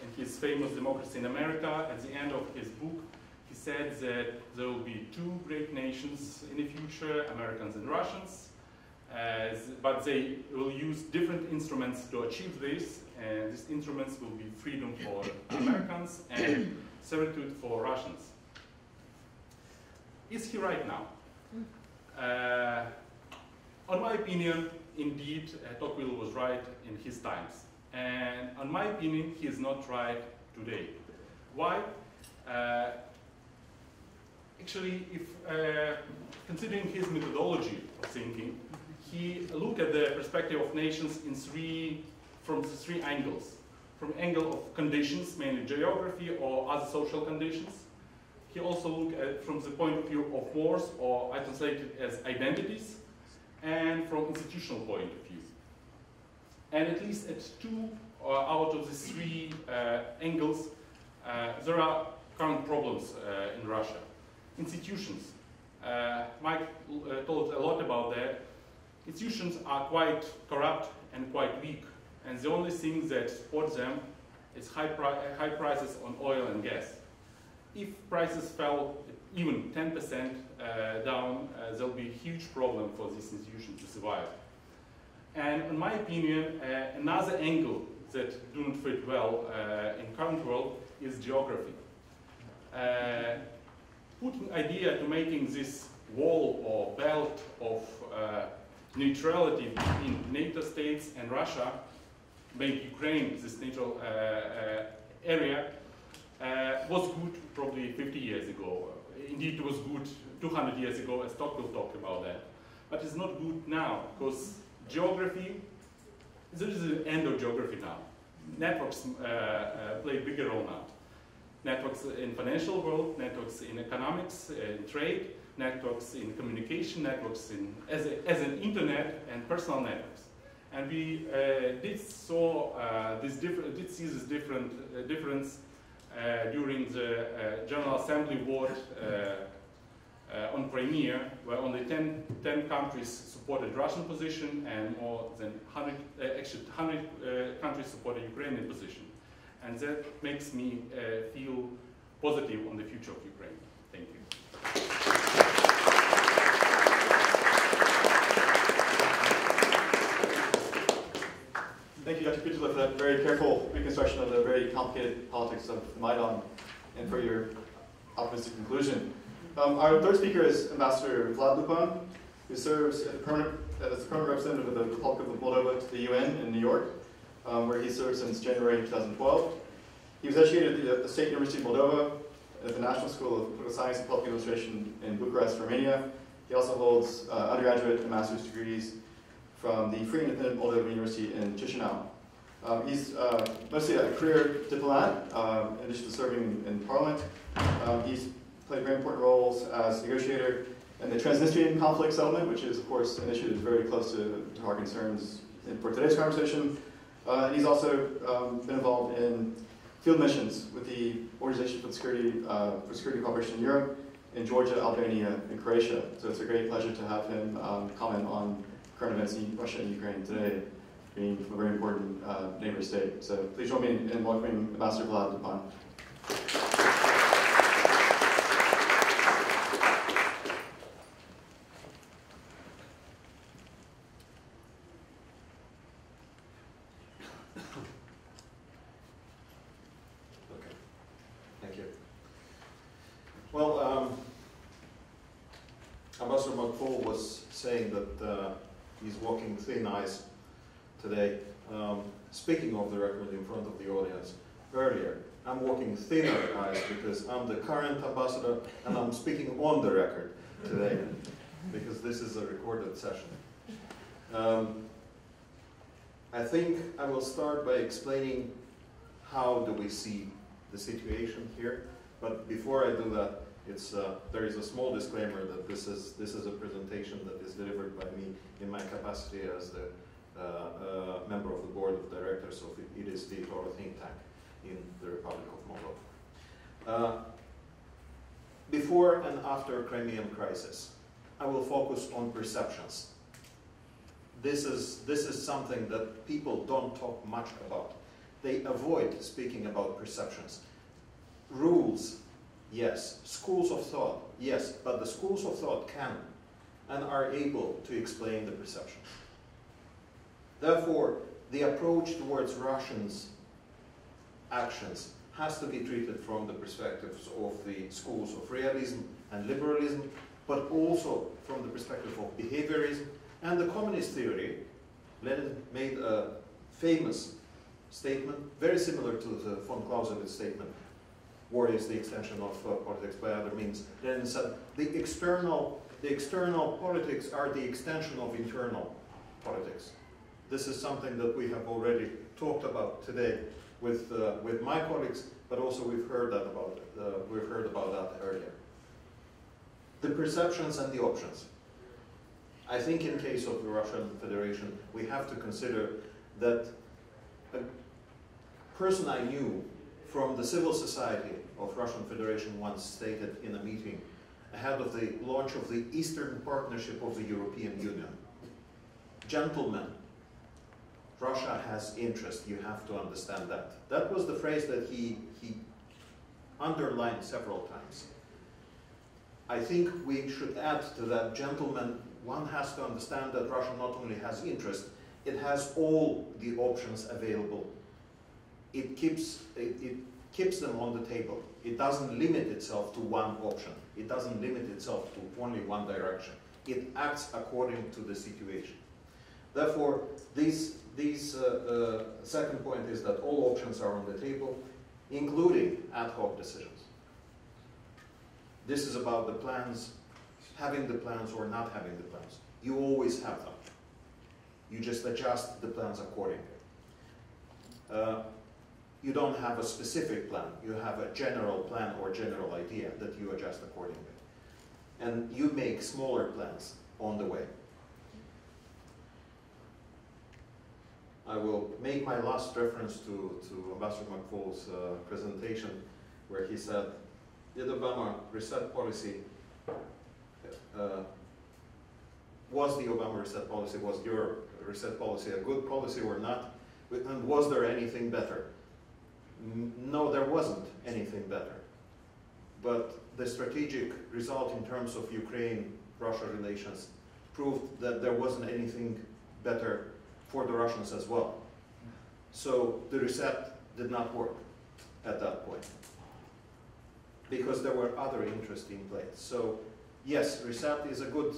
in his famous Democracy in America. At the end of his book, he said that there will be two great nations in the future, Americans and Russians, but they will use different instruments to achieve this, and these instruments will be freedom for Americans and servitude for Russians. Is he right now? On my opinion, indeed, Tocqueville was right in his times. And on my opinion, he is not right today. Why? Actually, if considering his methodology of thinking, he looked at the perspective of nations in from the three angles. From angle of conditions, mainly geography or other social conditions. He also looked at from the point of view of wars, or I translate it as identities, and from institutional point of view. And at least at two out of the three angles, there are current problems in Russia. Institutions. Mike told a lot about that. Institutions are quite corrupt and quite weak. And the only thing that supports them is high prices on oil and gas. If prices fell even 10% down, there'll be a huge problem for this institution to survive. And in my opinion, another angle that do not fit well in current world is geography. Putting idea to making this wall or belt of neutrality between NATO states and Russia, make Ukraine this neutral area, was good probably 50 years ago. Indeed, it was good 200 years ago, as Tocqueville talked about that. But it's not good now, because geography, there is an end of geography now. Networks play a bigger role now. Networks in financial world, networks in economics, in trade, networks in communication, networks in as an internet and personal networks. And we did see this difference during the General Assembly vote on Crimea, where only 10 countries supported Russian position and more than 100 countries supported Ukrainian position. And that makes me feel positive on the future of Ukraine. Thank you. Thank you, Dr. Kutula, for that very careful reconstruction of the very complicated politics of the Maidan and for your optimistic conclusion. Our third speaker is Ambassador Vlad Lupan, who serves as the permanent representative of the Republic of Moldova to the UN in New York, where he served since January 2012. He was educated at the State University of Moldova, at the National School of Political Science and Public Administration in Bucharest, Romania. He also holds undergraduate and master's degrees from the Free and Independent Moldova University in Chisinau. He's mostly a career diplomat, in addition to serving in Parliament. He's played very important roles as negotiator in the Transnistrian conflict settlement, which is, of course, an issue that's very close to our concerns for today's conversation. And he's also been involved in field missions with the Organization for Security Cooperation in Europe in Georgia, Albania, and Croatia. So it's a great pleasure to have him comment on current events in Russia and Ukraine today. being a very important neighbor state. So please join me in welcoming Ambassador Vlad Dupan. Okay, thank you. Well, Ambassador McFall was saying that he's walking thin ice today. Speaking of the record in front of the audience earlier, I'm walking thinner ice because I'm the current ambassador and I'm speaking on the record today because this is a recorded session. I think I will start by explaining how do we see the situation here. But before I do that, there is a small disclaimer that this is a presentation that is delivered by me in my capacity as the member of the board of directors of IDIS, the Toro think tank in the Republic of Moldova. Before and after Crimean crisis, I will focus on perceptions. This is something that people don't talk much about. They avoid speaking about perceptions. Rules, yes. Schools of thought, yes. But the schools of thought can and are able to explain the perceptions. Therefore, the approach towards Russians' actions has to be treated from the perspectives of the schools of realism and liberalism, but also from the perspective of behaviorism and the communist theory. Lenin made a famous statement, very similar to the von Clausewitz statement, war is the extension of politics by other means. Lenin said, the external politics are the extension of internal politics. This is something that we have already talked about today with my colleagues, but also we've heard about that earlier. The perceptions and the options. I think in case of the Russian Federation, we have to consider that a person I knew from the civil society of Russian Federation once stated in a meeting ahead of the launch of the Eastern Partnership of the European Union, gentlemen, Russia has interest, you have to understand that. That was the phrase that he underlined several times. I think we should add to that, gentlemen, one has to understand that Russia not only has interest, it has all the options available. It keeps them on the table. It doesn't limit itself to one option. It doesn't limit itself to only one direction. It acts according to the situation. Therefore, second point is that all options are on the table, including ad hoc decisions. This is about the plans, having the plans or not having the plans. You always have them. You just adjust the plans accordingly. You don't have a specific plan. You have a general plan or general idea that you adjust accordingly. And you make smaller plans on the way. I will make my last reference to Ambassador McFall's presentation, where he said, did Obama reset policy, was the Obama reset policy, was your reset policy a good policy or not? And was there anything better? No, there wasn't anything better. But the strategic result in terms of Ukraine-Russia relations proved that there wasn't anything better for the Russians as well. So the reset did not work at that point, because there were other interests in place. So yes, reset is a good,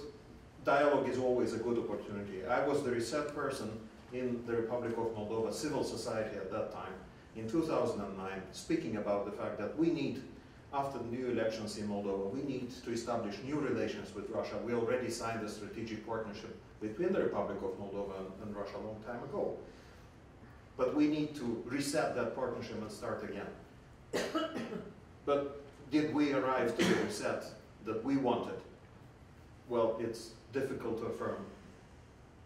dialogue is always a good opportunity. I was the reset person in the Republic of Moldova, civil society at that time, in 2009, speaking about the fact that we need, after the new elections in Moldova, we need to establish new relations with Russia. We already signed a strategic partnership between the Republic of Moldova and Russia a long time ago. But we need to reset that partnership and start again. But did we arrive to the reset that we wanted? Well, it's difficult to affirm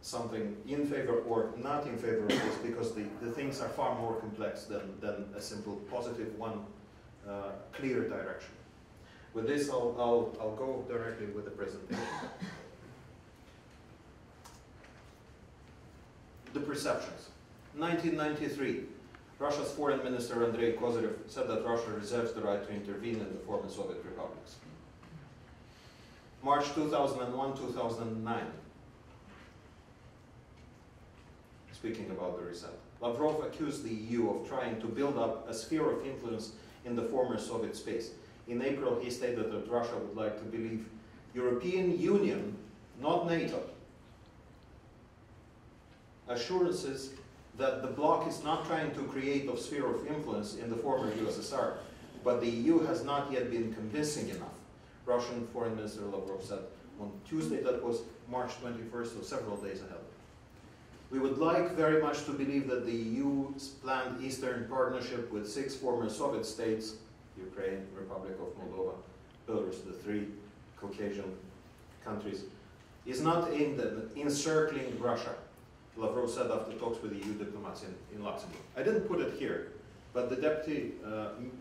something in favor or not in favor of this, because the things are far more complex than a simple positive one, clear direction. With this, I'll go directly with the presentation. the perceptions. 1993, Russia's foreign minister Andrei Kozyrev said that Russia reserves the right to intervene in the former Soviet republics. March 2001-2009, speaking about the reset, Lavrov accused the EU of trying to build up a sphere of influence in the former Soviet space. In April, he stated that Russia would like to believe European Union, not NATO, assurances that the bloc is not trying to create a sphere of influence in the former USSR, but the EU has not yet been convincing enough. Russian Foreign Minister Lavrov said on Tuesday, that was March 21st, so several days ahead. We would like very much to believe that the EU's planned Eastern Partnership with 6 former Soviet states, Ukraine, Republic of Moldova, Belarus, the 3 Caucasian countries, is not aimed at encircling Russia, Lavrov said after talks with EU diplomats in Luxembourg. I didn't put it here, but the Deputy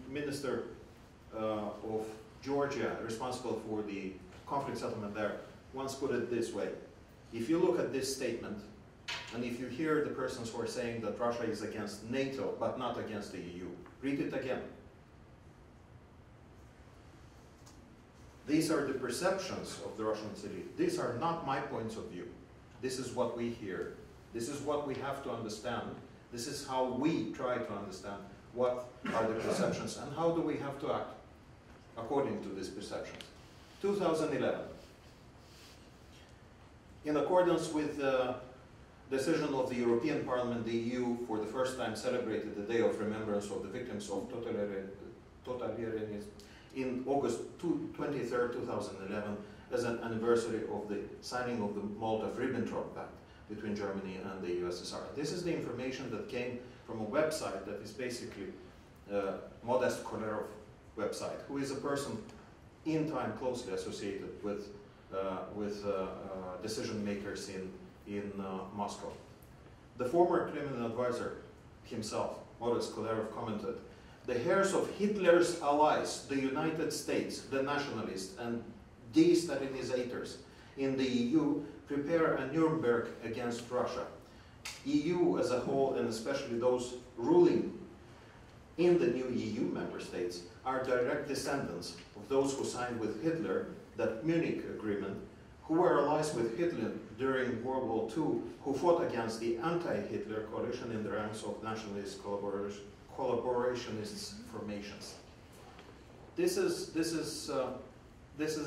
Minister of Georgia, responsible for the conflict settlement there, once put it this way. If you look at this statement, and if you hear the persons who are saying that Russia is against NATO, but not against the EU, read it again. These are the perceptions of the Russian elite. These are not my points of view. This is what we hear. This is what we have to understand. This is how we try to understand what are the perceptions and how do we have to act according to these perceptions. 2011. In accordance with the decision of the European Parliament, the EU for the first time celebrated the Day of Remembrance of the Victims of Totalitarianism in August 23rd, 2011, as an anniversary of the signing of the Molotov-Ribbentrop Pact between Germany and the USSR. This is the information that came from a website that is basically Modest Kolerov website, who is a person in time closely associated with decision makers in Moscow. The former Kremlin advisor himself, Modest Kolerov, commented, "The hairs of Hitler's allies, the United States, the nationalists, and de-Stalinizators in the EU prepare a Nuremberg against Russia. EU as a whole, and especially those ruling in the new EU member states, are direct descendants of those who signed with Hitler that Munich Agreement, who were allies with Hitler during World War II, who fought against the anti-Hitler coalition in the ranks of nationalist collaborationist formations." This is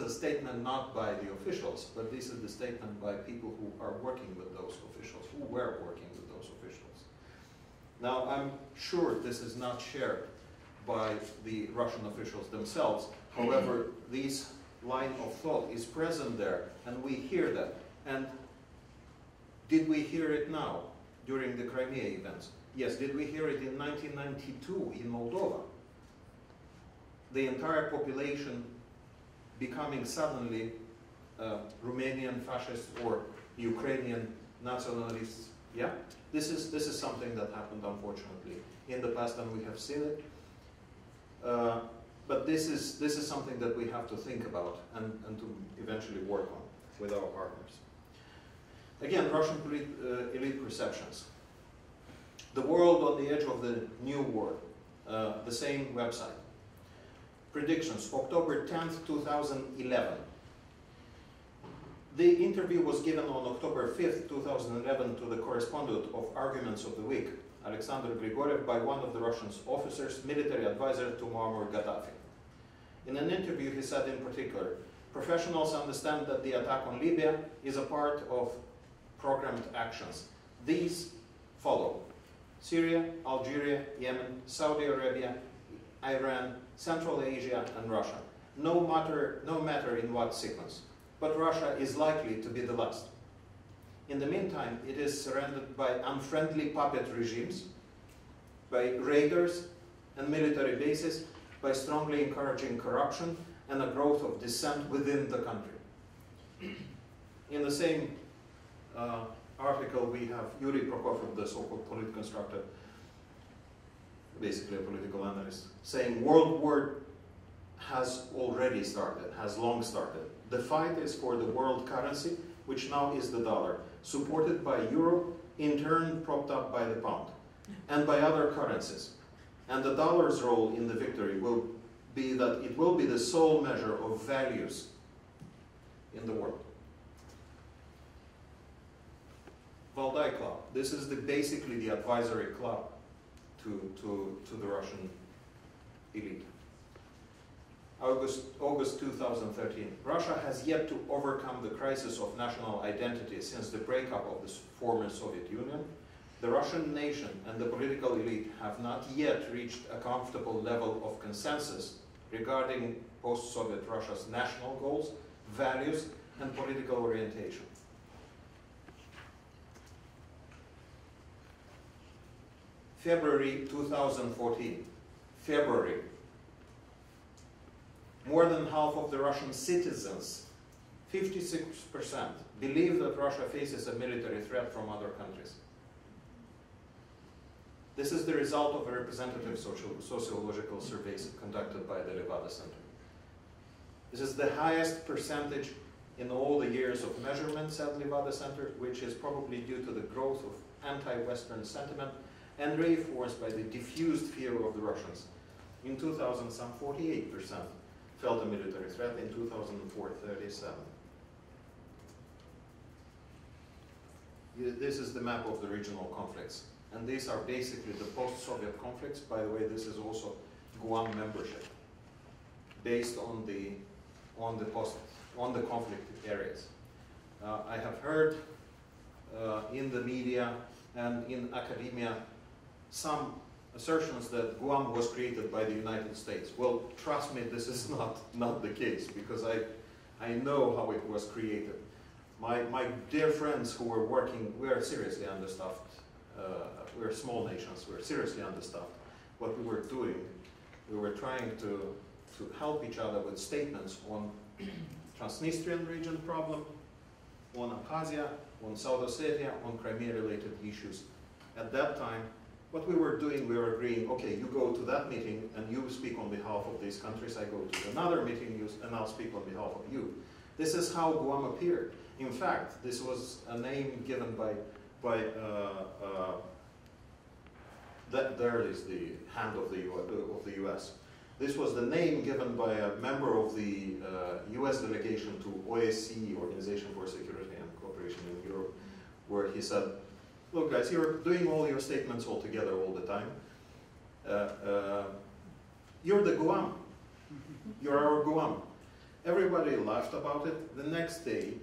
a statement not by the officials, but this is the statement by people who are working with those officials, who were working with those officials. Now, I'm sure this is not shared by the Russian officials themselves. However, this line of thought is present there, and we hear that. And did we hear it now during the Crimea events? Yes. Did we hear it in 1992 in Moldova? The entire population becoming suddenly Romanian fascists or Ukrainian nationalists. Yeah, this is something that happened, unfortunately, in the past, and we have seen it. But this is something that we have to think about and to eventually work on with our partners. Again, Russian elite perceptions. The world on the edge of the new war. The same website. Predictions, October 10th, 2011. The interview was given on October 5th, 2011 to the correspondent of Arguments of the Week, Alexander Grigoriev, by one of the Russian officers, military advisor to Muammar Gaddafi. In an interview, he said in particular, "Professionals understand that the attack on Libya is a part of programmed actions. These follow: Syria, Algeria, Yemen, Saudi Arabia, Iran, Central Asia, and Russia. No matter in what sequence. But Russia is likely to be the last. In the meantime, it is surrounded by unfriendly puppet regimes, by raiders and military bases, by strongly encouraging corruption and a growth of dissent within the country." In the same article, we have Yuri Prokofiev, the so-called political constructor, basically a political analyst, saying World War has already started, has long started. The fight is for the world currency, which now is the dollar, supported by euro in turn propped up by the pound and by other currencies. And the dollar's role in the victory will be that it will be the sole measure of values in the world. Valdai Club. This is basically the advisory club to the Russian elite. August 2013. Russia has yet to overcome the crisis of national identity since the breakup of the former Soviet Union. The Russian nation and the political elite have not yet reached a comfortable level of consensus regarding post-Soviet Russia's national goals, values, and political orientation. February 2014. February. More than half of the Russian citizens, 56%, believe that Russia faces a military threat from other countries. This is the result of a representative sociological survey conducted by the Levada Center. This is the highest percentage in all the years of measurements at Levada Center, which is probably due to the growth of anti-Western sentiment and reinforced by the diffused fear of the Russians. In 2000, some 48% felt a military threat. In 2004, 37%. This is the map of the regional conflicts. And these are basically the post-Soviet conflicts. By the way, this is also Guam membership, based on the conflict areas. I have heard in the media and in academia some assertions that Guam was created by the United States. Well, trust me, this is not the case, because I know how it was created. My dear friends who were working, we are seriously understaffed. We're small nations, we're seriously understaffed. What we were doing, we were trying to help each other with statements on Transnistrian region problem, on Abkhazia, on South Ossetia, on Crimea-related issues. At that time, what we were doing, we were agreeing, okay, you go to that meeting and you speak on behalf of these countries, I go to another meeting and I'll speak on behalf of you. This is how Guam appeared. In fact, this was a name given by there is the hand of the US. This was the name given by a member of the US delegation to OSCE, Organization for Security and Cooperation in Europe, where he said, look guys, you're doing all your statements all together all the time. You're the Guam. You're our Guam. Everybody laughed about it. The next day,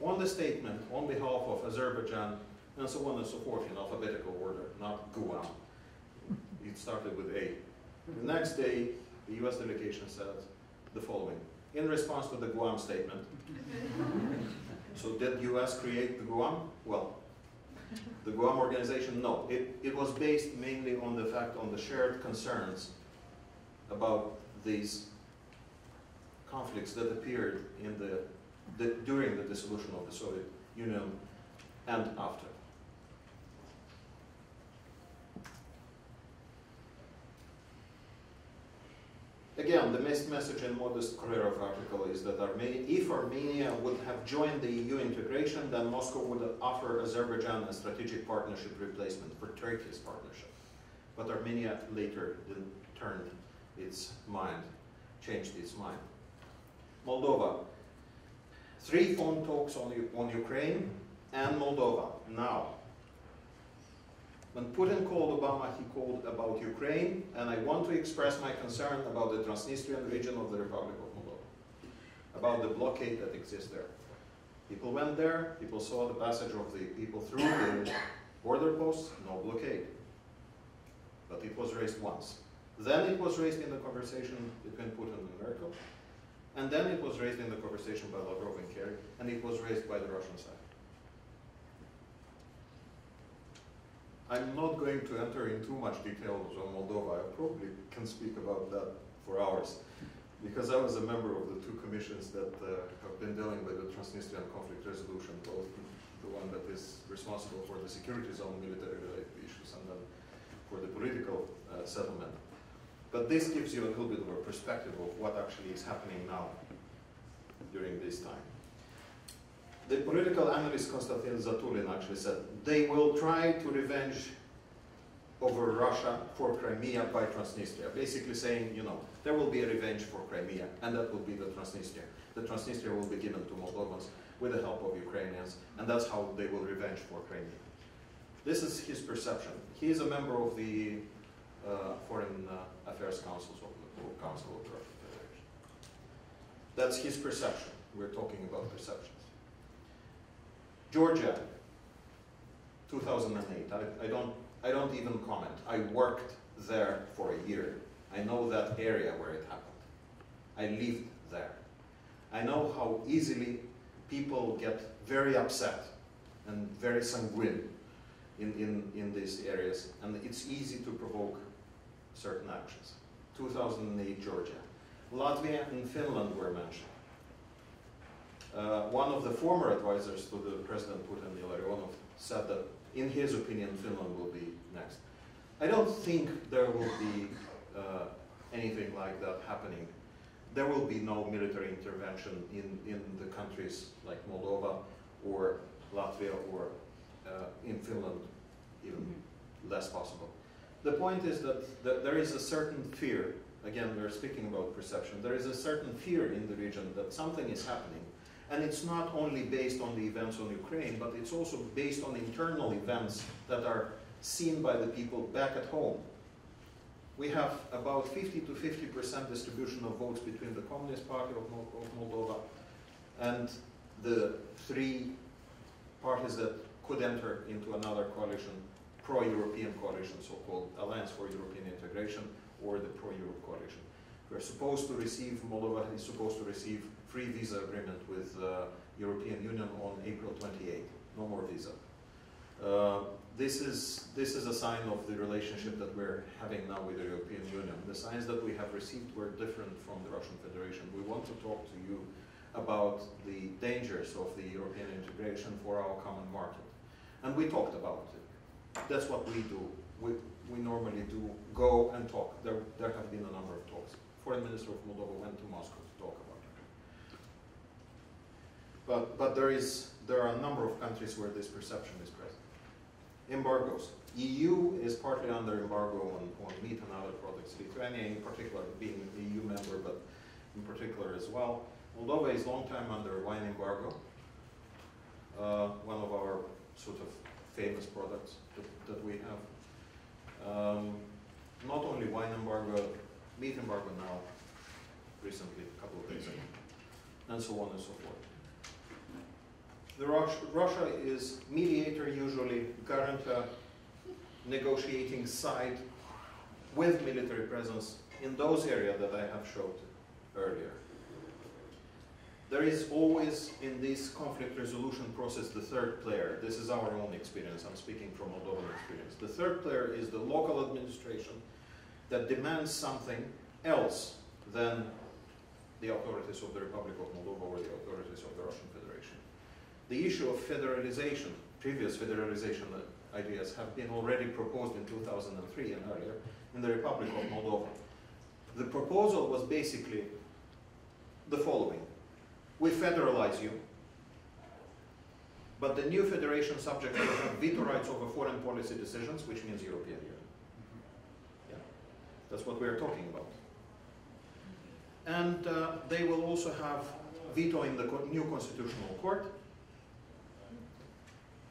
on the statement on behalf of Azerbaijan, and so on and so forth in alphabetical order, not Guam. It started with A. The next day, the US delegation said the following. In response to the Guam statement, so did US create the Guam? Well, the Guam organization, no. It was based mainly on the shared concerns about these conflicts that appeared in during the dissolution of the Soviet Union and after. Again, the message in Modest Kolerov article is that if Armenia would have joined the EU integration, then Moscow would offer Azerbaijan a strategic partnership replacement for Turkey's partnership. But Armenia later changed its mind. Moldova. 3 phone talks on Ukraine and Moldova. Now, when Putin called Obama, he called about Ukraine, and I want to express my concern about the Transnistrian region of the Republic of Moldova, about the blockade that exists there. People went there, people saw the passage of the people through the border posts, no blockade. But it was raised once. Then it was raised in the conversation between Putin and Merkel, and then it was raised in the conversation by Lavrov and Kerry, and it was raised by the Russian side. I'm not going to enter in too much details on Moldova. I probably can speak about that for hours, because I was a member of the 2 commissions that have been dealing with the Transnistrian conflict resolution, both the one that is responsible for the security zone military-related issues and then for the political settlement. But this gives you a little bit of a perspective of what actually is happening now during this time. The political analyst Konstantin Zatulin actually said, they will try to revenge over Russia for Crimea by Transnistria, basically saying, you know, there will be a revenge for Crimea, and that will be the Transnistria. The Transnistria will be given to Moldovans with the help of Ukrainians, and that's how they will revenge for Crimea. This is his perception. He is a member of the Foreign Affairs Council of the Russian Federation. That's his perception. We're talking about perceptions. Georgia, 2008. I don't even comment. I worked there for a year. I know that area where it happened. I lived there. I know how easily people get very upset and very sanguine in these areas, and it's easy to provoke certain actions. 2008 Georgia. Latvia and Finland were mentioned. One of the former advisors to the President Putin, Ilarionov, said that in his opinion Finland will be next. I don't think there will be anything like that happening. There will be no military intervention in the countries like Moldova or Latvia or in Finland, even less possible. The point is that there is a certain fear, again we're speaking about perception, there is a certain fear in the region that something is happening. And it's not only based on the events on Ukraine, but it's also based on internal events that are seen by the people back at home. We have about 50 to 50% distribution of votes between the Communist Party of Moldova and the three parties that could enter into another coalition, pro-European coalition, so-called Alliance for European Integration, or the pro-Europe coalition. We're supposed to receive, Moldova is supposed to receive free visa agreement with the European Union on April 28. No more visa. This is a sign of the relationship that we're having now with the European Union. The signs that we have received were different from the Russian Federation. We want to talk to you about the dangers of the European integration for our common market. And we talked about it. That's what we do. We normally do go and talk. There have been a number of talks. Foreign Minister of Moldova went to Moscow to talk about it. But there are a number of countries where this perception is present. Embargoes. EU is partly under embargo on meat and other products. Lithuania in particular being an EU member, but in particular as well. Moldova is long time under wine embargo. One of our sort of famous products that we have. Not only wine embargo, meat embargo now, recently, a couple of days ago, and so on and so forth. Russia is mediator, usually guarantor, negotiating side with military presence in those areas that I have showed earlier. There is always in this conflict resolution process the third player. This is our own experience. I'm speaking from Moldovan experience. The third player is the local administration that demands something else than the authorities of the Republic of Moldova or the authorities of the Russian Federation. The issue of federalization, previous federalization ideas have been already proposed in 2003 and earlier in the Republic of Moldova. The proposal was basically the following. We federalize you, but the new federation subject will have veto rights over foreign policy decisions, which means European Union. Yeah. That's what we're talking about. And they will also have veto in the new constitutional court,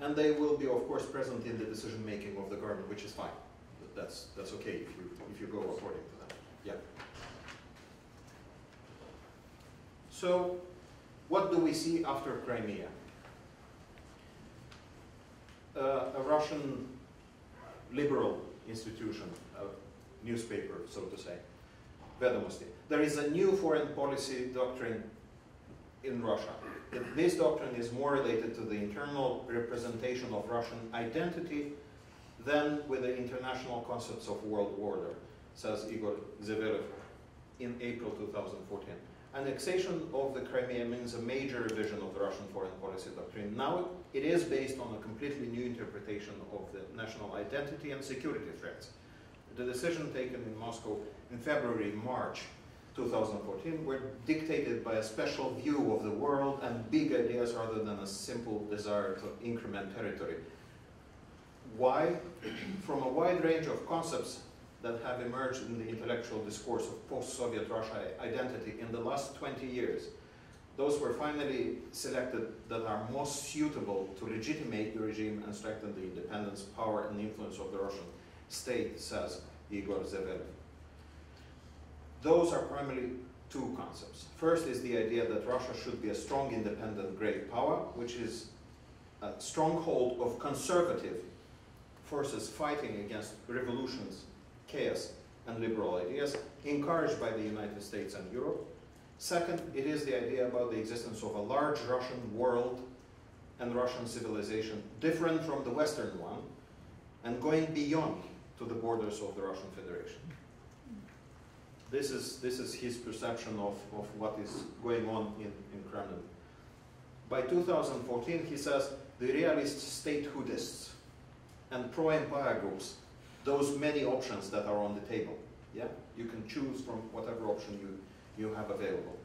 and they will be, of course, present in the decision-making of the government, which is fine. That's okay if you go according to that. Yeah. So, what do we see after Crimea? A Russian liberal institution, a newspaper, so to say, Vedomosti. There is a new foreign policy doctrine in Russia. This doctrine is more related to the internal representation of Russian identity than with the international concepts of world order, says Igor Zverev in April 2014. Annexation of the Crimea means a major revision of the Russian foreign policy doctrine. Now it is based on a completely new interpretation of the national identity and security threats. The decision taken in Moscow in February, March 2014 were dictated by a special view of the world and big ideas rather than a simple desire to increment territory. Why? From a wide range of concepts that have emerged in the intellectual discourse of post-Soviet Russia identity in the last 20 years, those were finally selected that are most suitable to legitimate the regime and strengthen the independence, power, and influence of the Russian state, says Igor Zeverev. Those are primarily two concepts. First is the idea that Russia should be a strong, independent, great power, which is a stronghold of conservative forces fighting against revolutions, chaos, and liberal ideas, encouraged by the United States and Europe. Second, it is the idea about the existence of a large Russian world and Russian civilization, different from the Western one, and going beyond to the borders of the Russian Federation. This is his perception of what is going on in Kremlin. By 2014, he says, the realist statehoodists and pro-empire groups, those many options that are on the table, yeah? You can choose from whatever option you have available,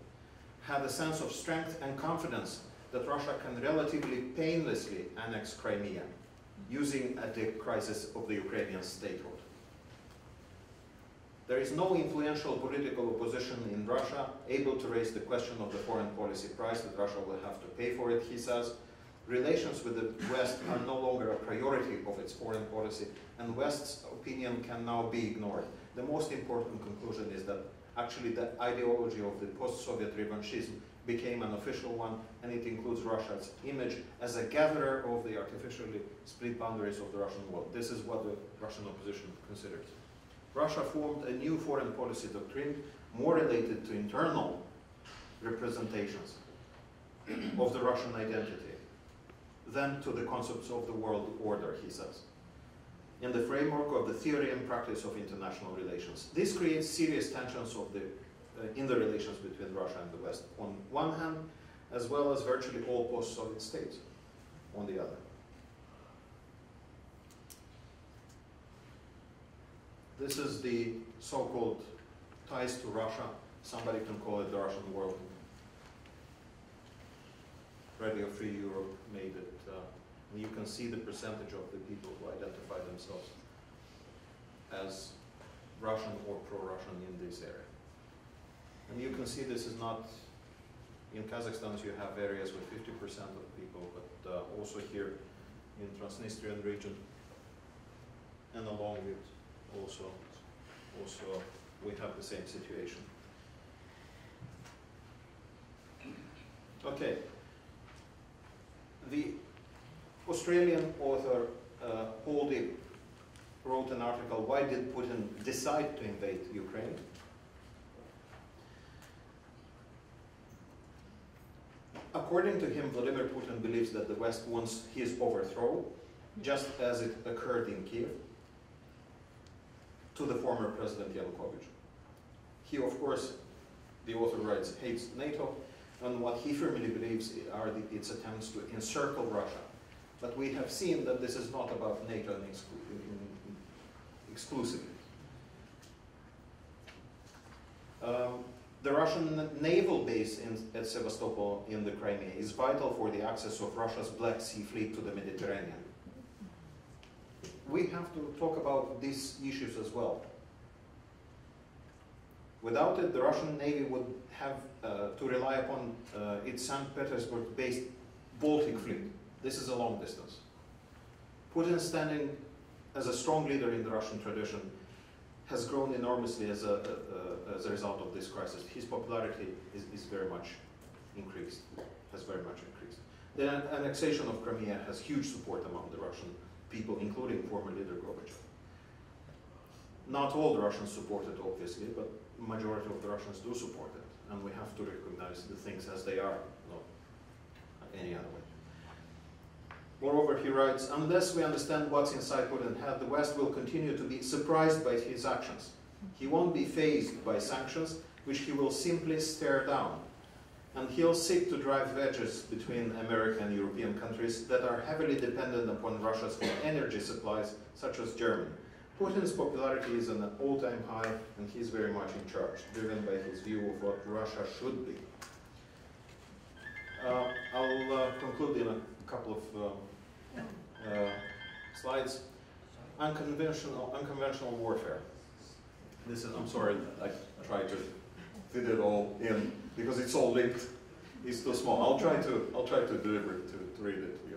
had a sense of strength and confidence that Russia can relatively painlessly annex Crimea, using at the crisis of the Ukrainian statehood. There is no influential political opposition in Russia able to raise the question of the foreign policy price that Russia will have to pay for it, he says. Relations with the West are no longer a priority of its foreign policy, and West's opinion can now be ignored. The most important conclusion is that actually the ideology of the post-Soviet revanchism became an official one, and it includes Russia's image as a gatherer of the artificially split boundaries of the Russian world. This is what the Russian opposition considers. Russia formed a new foreign policy doctrine more related to internal representations of the Russian identity than to the concepts of the world order, he says, in the framework of the theory and practice of international relations. This creates serious tensions in the relations between Russia and the West on one hand, as well as virtually all post-Soviet states on the other. This is the so-called ties to Russia. Somebody can call it the Russian world. Radio Free Europe made it. You can see the percentage of the people who identify themselves as Russian or pro-Russian in this area. And you can see this is not, in Kazakhstan you have areas with 50% of people, but also here in Transnistrian region and along it also we have the same situation. Okay. The Australian author Holdy wrote an article, Why Did Putin Decide to Invade Ukraine? According to him, Vladimir Putin believes that the West wants his overthrow, just as it occurred in Kiev to the former President Yanukovych. He, of course, the author writes, hates NATO, and what he firmly believes are its attempts to encircle Russia. But we have seen that this is not about NATO exclusively. The Russian naval base at Sevastopol in the Crimea is vital for the access of Russia's Black Sea Fleet to the Mediterranean. We have to talk about these issues as well. Without it, the Russian Navy would have to rely upon its St. Petersburg-based Baltic Fleet. This is a long distance. Putin, standing as a strong leader in the Russian tradition, has grown enormously as a result of this crisis. His popularity is very much increased, has very much increased. The annexation of Crimea has huge support among the Russian people, including former leader Gorbachev. Not all the Russians support it, obviously, but the majority of the Russians do support it, and we have to recognize the things as they are, not any other way. Moreover, he writes, unless we understand what's inside Putin's head, the West will continue to be surprised by his actions. He won't be fazed by sanctions, which he will simply stare down. And he'll seek to drive wedges between American and European countries that are heavily dependent upon Russia's energy supplies, such as Germany. Putin's popularity is at an all-time high, and he's very much in charge, driven by his view of what Russia should be. I'll conclude in a couple of slides. Unconventional warfare. This is, I'm sorry, I tried to fit it all in because it's all linked. It's too small. I'll try to deliver it, to read it here.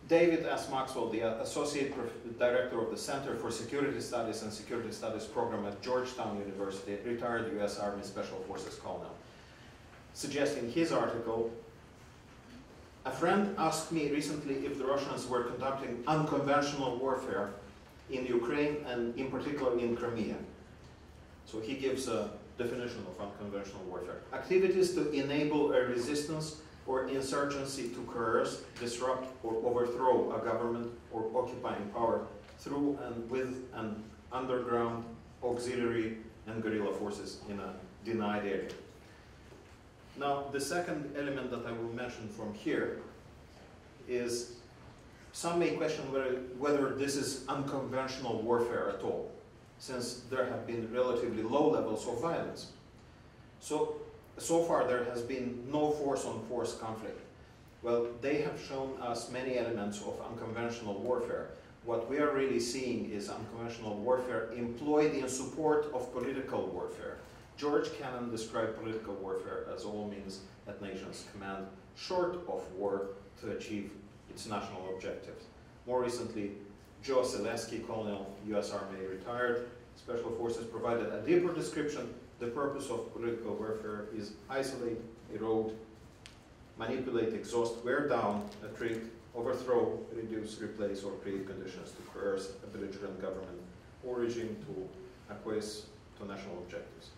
David S. Maxwell, the Associate Director of the Center for Security Studies and Security Studies Program at Georgetown University, retired U.S. Army Special Forces colonel, suggests in his article, a friend asked me recently if the Russians were conducting unconventional warfare in Ukraine and in particular in Crimea. So he gives a definition of unconventional warfare. Activities to enable a resistance or insurgency to coerce, disrupt, or overthrow a government or occupying power through and with an underground, auxiliary, and guerrilla forces in a denied area. Now, the second element that I will mention from here is some may question whether this is unconventional warfare at all, since there have been relatively low levels of violence. So far there has been no force-on-force conflict. Well, they have shown us many elements of unconventional warfare. What we are really seeing is unconventional warfare employed in support of political warfare. George Kennan described political warfare as all means that nations command short of war to achieve its national objectives. More recently, Joe Selesky, Colonel, U.S. Army, retired, Special Forces, provided a deeper description. The purpose of political warfare is isolate, erode, manipulate, exhaust, wear down, attrit, overthrow, reduce, replace, or create conditions to coerce a belligerent government or regime to acquiesce to national objectives.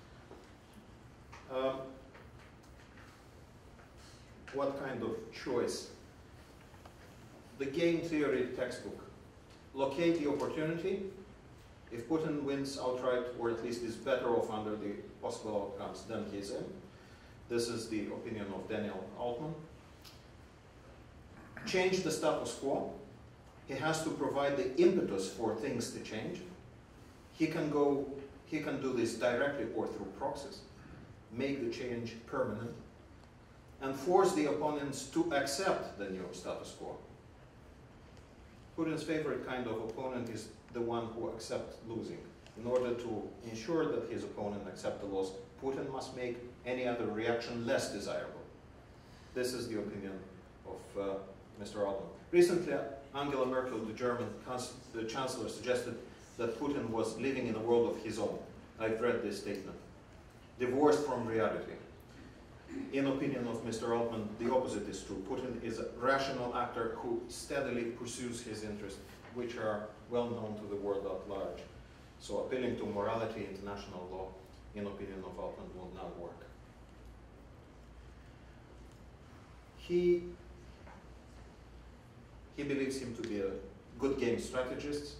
What kind of choice? The game theory textbook. Locate the opportunity. If Putin wins outright, or at least is better off under the possible outcomes, then he's in. This is the opinion of Daniel Altman. Change the status quo. He has to provide the impetus for things to change. He can do this directly or through proxies. Make the change permanent, and force the opponents to accept the new status quo. Putin's favorite kind of opponent is the one who accepts losing. In order to ensure that his opponent accepts the loss, Putin must make any other reaction less desirable. This is the opinion of Mr. Altman. Recently, Angela Merkel, the Chancellor, suggested that Putin was living in a world of his own. I've read this statement. Divorced from reality. In opinion of Mr. Altman, the opposite is true. Putin is a rational actor who steadily pursues his interests, which are well known to the world at large. So appealing to morality, international law, in opinion of Altman, will not work. He believes him to be a good game strategist.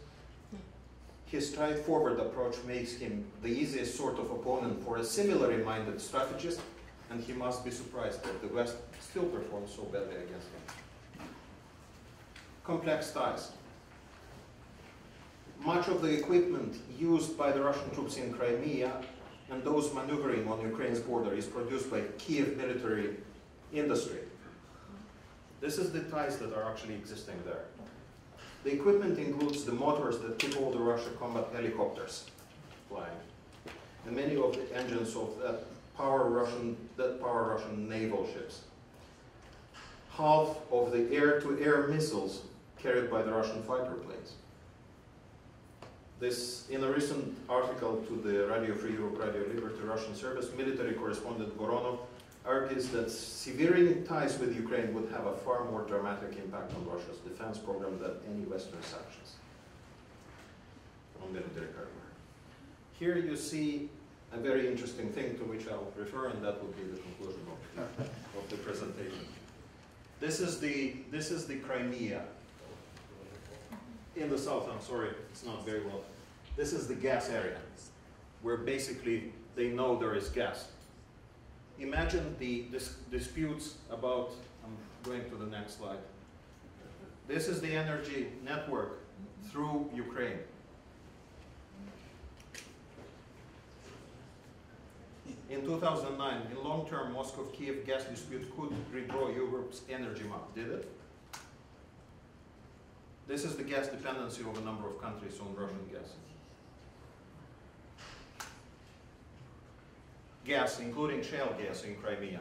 His straightforward approach makes him the easiest sort of opponent for a similarly minded strategist, and he must be surprised that the West still performs so badly against him. Complex ties. Much of the equipment used by the Russian troops in Crimea and those maneuvering on Ukraine's border is produced by Kiev military industry. This is the ties that are actually existing there. The equipment includes the motors that keep all the Russian combat helicopters flying, and many of the engines of that power Russian naval ships. Half of the air-to-air missiles carried by the Russian fighter planes. This, in a recent article to the Radio Free Europe, Radio Liberty Russian service, military correspondent Voronov argues that severing ties with Ukraine would have a far more dramatic impact on Russia's defense program than any Western sanctions on military hardware. Here you see a very interesting thing to which I'll refer, and that will be the conclusion of the presentation. This is the Crimea. In the south, I'm sorry, it's not very well. This is the gas area, where basically they know there is gas. Imagine the disputes about, I'm going to the next slide. This is the energy network through Ukraine. In 2009, in long-term, Moscow-Kiev gas dispute could redraw Europe's energy map. Did it? This is the gas dependency of a number of countries on Russian gas. Gas, including shale gas in Crimea.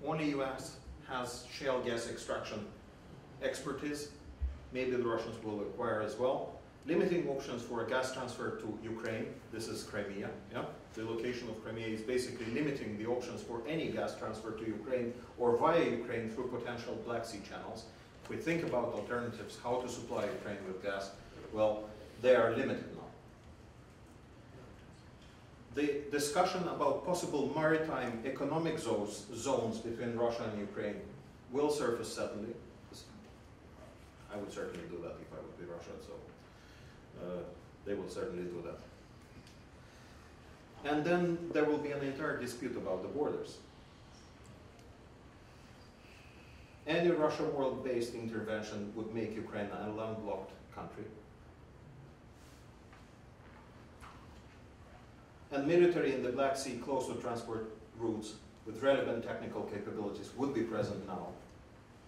Only US has shale gas extraction expertise. Maybe the Russians will acquire as well. Limiting options for a gas transfer to Ukraine. This is Crimea. Yeah? The location of Crimea is basically limiting the options for any gas transfer to Ukraine or via Ukraine through potential Black Sea channels. If we think about alternatives, how to supply Ukraine with gas, well, they are limited now. The discussion about possible maritime economic zones between Russia and Ukraine will surface suddenly. I would certainly do that if I would be Russia, so they will certainly do that. And then there will be an entire dispute about the borders. Any Russia world-based intervention would make Ukraine a landlocked country. And military in the Black Sea close to transport routes with relevant technical capabilities would be present now,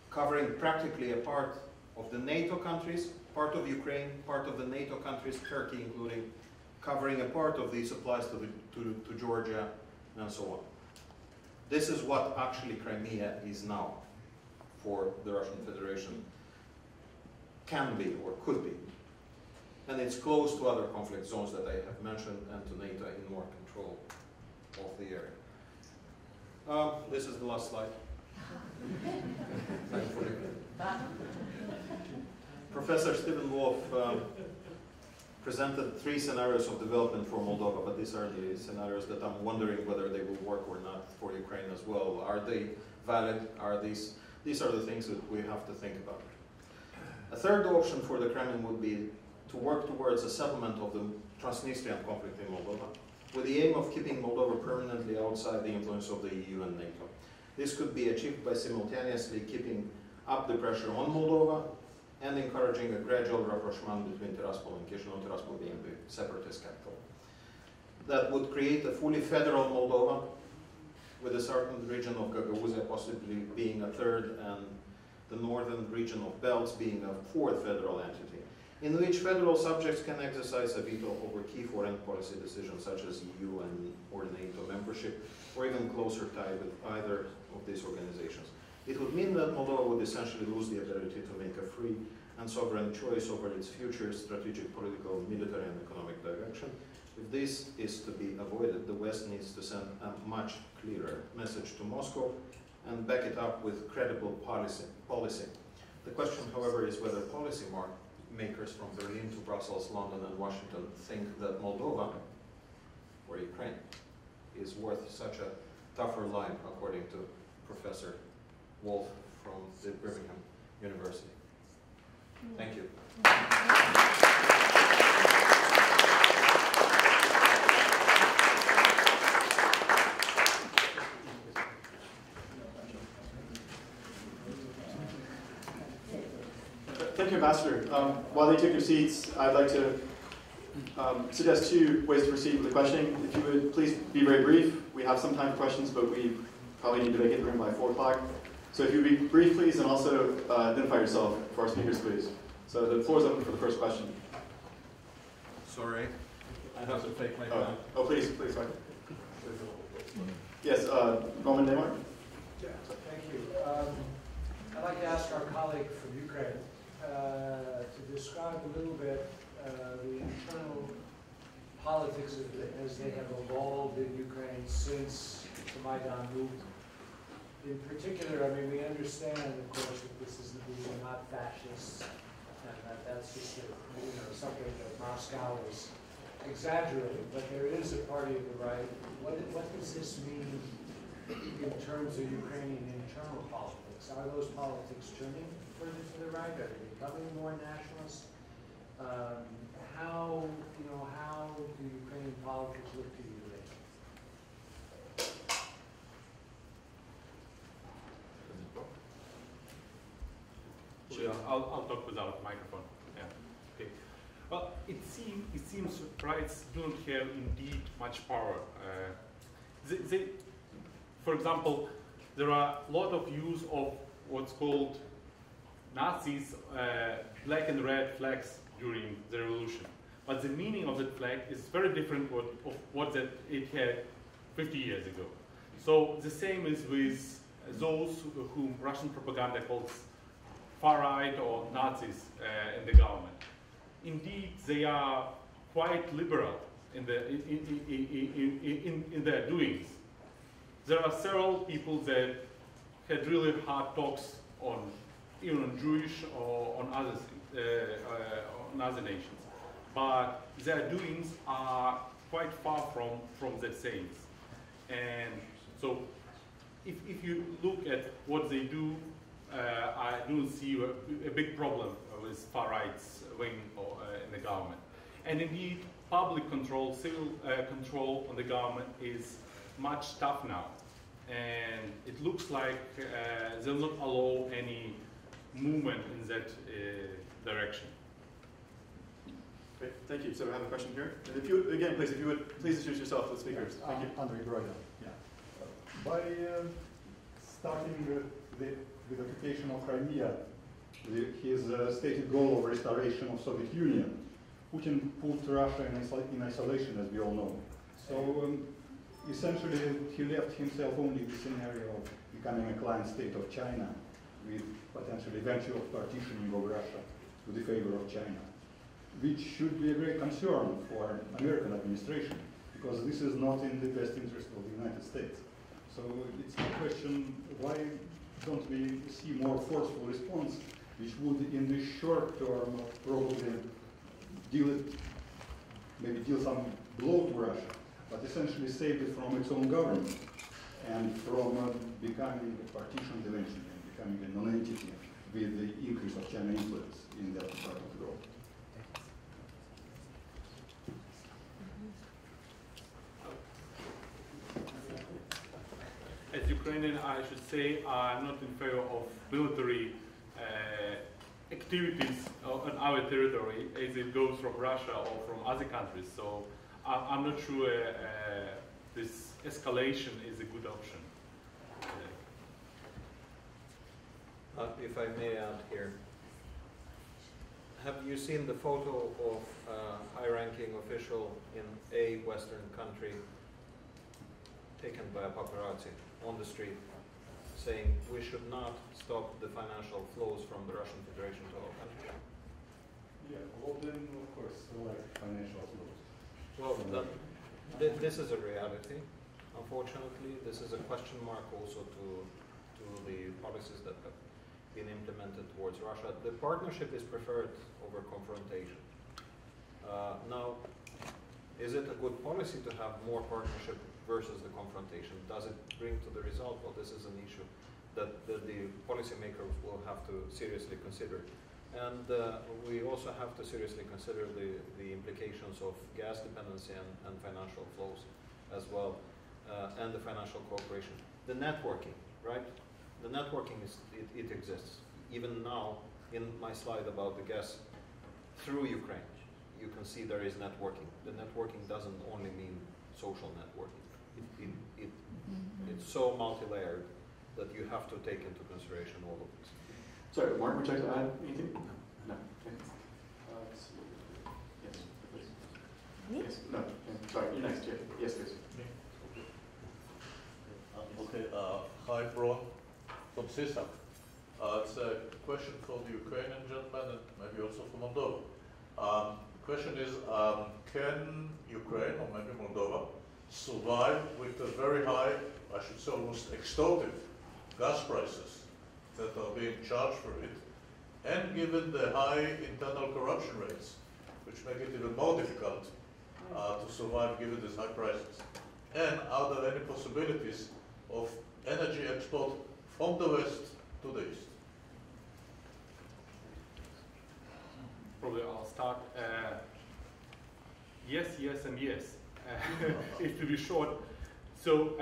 covering practically a part of the NATO countries, part of Ukraine, part of the NATO countries, Turkey including, covering a part of the supplies to Georgia, and so on. This is what actually Crimea is now for the Russian Federation, can be or could be. And it's close to other conflict zones that I have mentioned and to NATO in more control of the area. This is the last slide. Thankfully. Professor Stephen Wolf presented 3 scenarios of development for Moldova, but these are the scenarios that I'm wondering whether they will work or not for Ukraine as well. Are they valid? Are these are the things that we have to think about. A third option for the Kremlin would be to work towards a settlement of the Transnistrian conflict in Moldova, with the aim of keeping Moldova permanently outside the influence of the EU and NATO. This could be achieved by simultaneously keeping up the pressure on Moldova and encouraging a gradual rapprochement between Tiraspol and Chisinau, Tiraspol being the separatist capital. That would create a fully federal Moldova, with a certain region of Gagauzia possibly being a third and the northern region of Belts being a 4th federal entity, in which federal subjects can exercise a veto over key foreign policy decisions such as EU or NATO membership, or even closer tie with either of these organizations. It would mean that Moldova would essentially lose the ability to make a free and sovereign choice over its future strategic, political, military, and economic direction. If this is to be avoided, the West needs to send a much clearer message to Moscow and back it up with credible policy. The question, however, is whether policy makers from Berlin to Brussels, London, and Washington think that Moldova, or Ukraine, is worth such a tougher line, according to Professor Wolf from the Birmingham University. Thank you. Thank you, Ambassador. While they take their seats, I'd like to suggest 2 ways to proceed with the questioning. If you would please be very brief. We have some time for questions, but we probably need to make it the room by 4 o'clock. So if you would be brief, please, and also identify yourself for our speakers, please. So the floor is open for the first question. Sorry. I have to take my Oh, time. oh please, sorry. Yes, Roman Neymar. Yeah, thank you. I'd like to ask our colleague from Ukraine to describe a little bit the internal politics as they have evolved in Ukraine since the Maidan movement. In particular, I mean, we understand, of course, that these are not fascists, and that's just something that Moscow is exaggerating. But there is a party of the right. What does this mean in terms of Ukrainian internal politics? Are those politics turning further to the right? Are they becoming more nationalist? How do Ukrainian politics look to you? Sure, I'll talk without microphone. Yeah. Okay. But it seems rights do not have indeed much power. For example, there are a lot of use of what's called Nazis black and red flags during the revolution. But the meaning of that flag is very different of what it had 50 years ago. So the same is with those whom Russian propaganda calls far-right or Nazis in the government. Indeed, they are quite liberal in their doings. There are several people that had really hard talks on even on Jewish or on other on other nations, but their doings are quite far from the sayings. And so, if you look at what they do, I do see a big problem with far right's wing in the government. And indeed, public control, civil control on the government is much tough now. And it looks like they'll not allow any movement in that direction. Great, thank you. So we have a question here. And if you, again, please, if you would, please introduce yourself to the speakers. Thank you. Andrei Broida. Yeah. By starting with the occupation of Crimea, his stated goal of restoration of Soviet Union, Putin put Russia in isolation, as we all know. So essentially, he left himself only the scenario of becoming a client state of China, with potential eventual partitioning of Russia to the favor of China, which should be a great concern for American administration, because this is not in the best interest of the United States. So it's a question, why don't we see more forceful response, which would in the short term probably maybe deal some blow to Russia, but essentially save it from its own government and from becoming a partition dimension and becoming a non-entity with the increase of China influence in that part of the world. As Ukrainian, I should say, I'm not in favor of military activities on our territory as it goes from Russia or from other countries. So I'm not sure this escalation is a good option. If I may add here, have you seen the photo of a high-ranking official in a Western country taken by a paparazzi on the street saying we should not stop the financial flows from the Russian Federation to our country? Yeah, well then, of course, like financial flows. Well, this is a reality. Unfortunately, this is a question mark also to the policies that have been implemented towards Russia. The partnership is preferred over confrontation. Now, is it a good policy to have more partnership versus the confrontation? Does it bring to the result? Well, this is an issue that the policymakers will have to seriously consider. And we also have to seriously consider the implications of gas dependency and financial flows as well, and the financial cooperation. The networking, right? The networking, it exists. Even now, in my slide about the gas through Ukraine, you can see there is networking. The networking doesn't only mean social networking. It's so multi-layered that you have to take into consideration all of this. Sorry, Mark, would you like to add anything? No. Okay. Yes, please. Me? Yes. No. Sorry, you're next. Here. Yes, please. Okay. Hi, Bron from CISA. It's a question for the Ukrainian gentleman and maybe also for Moldova. The question is, can Ukraine or maybe Moldova survive with the very high, I should say almost extortive gas prices that are being charged for it, and given the high internal corruption rates, which make it even more difficult to survive given these high prices? And are there any possibilities of energy export from the west to the east? Probably I'll start. Yes, yes, and yes. If to be short. So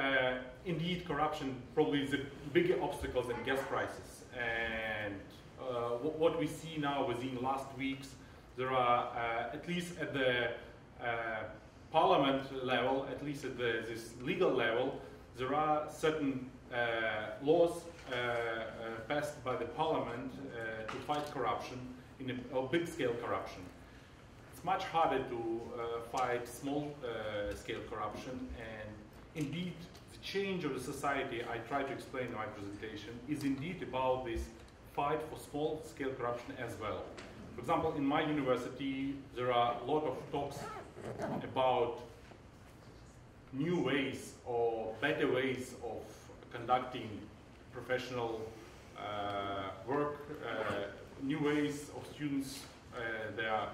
indeed, corruption probably is the bigger obstacle than gas prices. And what we see now within last weeks, there are, at least at the parliament level, at least at this legal level, there are certain laws passed by the parliament to fight corruption, or big-scale corruption. It's much harder to fight small-scale corruption, and indeed, the change of the society, I try to explain in my presentation, is indeed about this fight for small-scale corruption as well. For example, in my university, there are a lot of talks about new ways or better ways of conducting professional work, new ways of students, their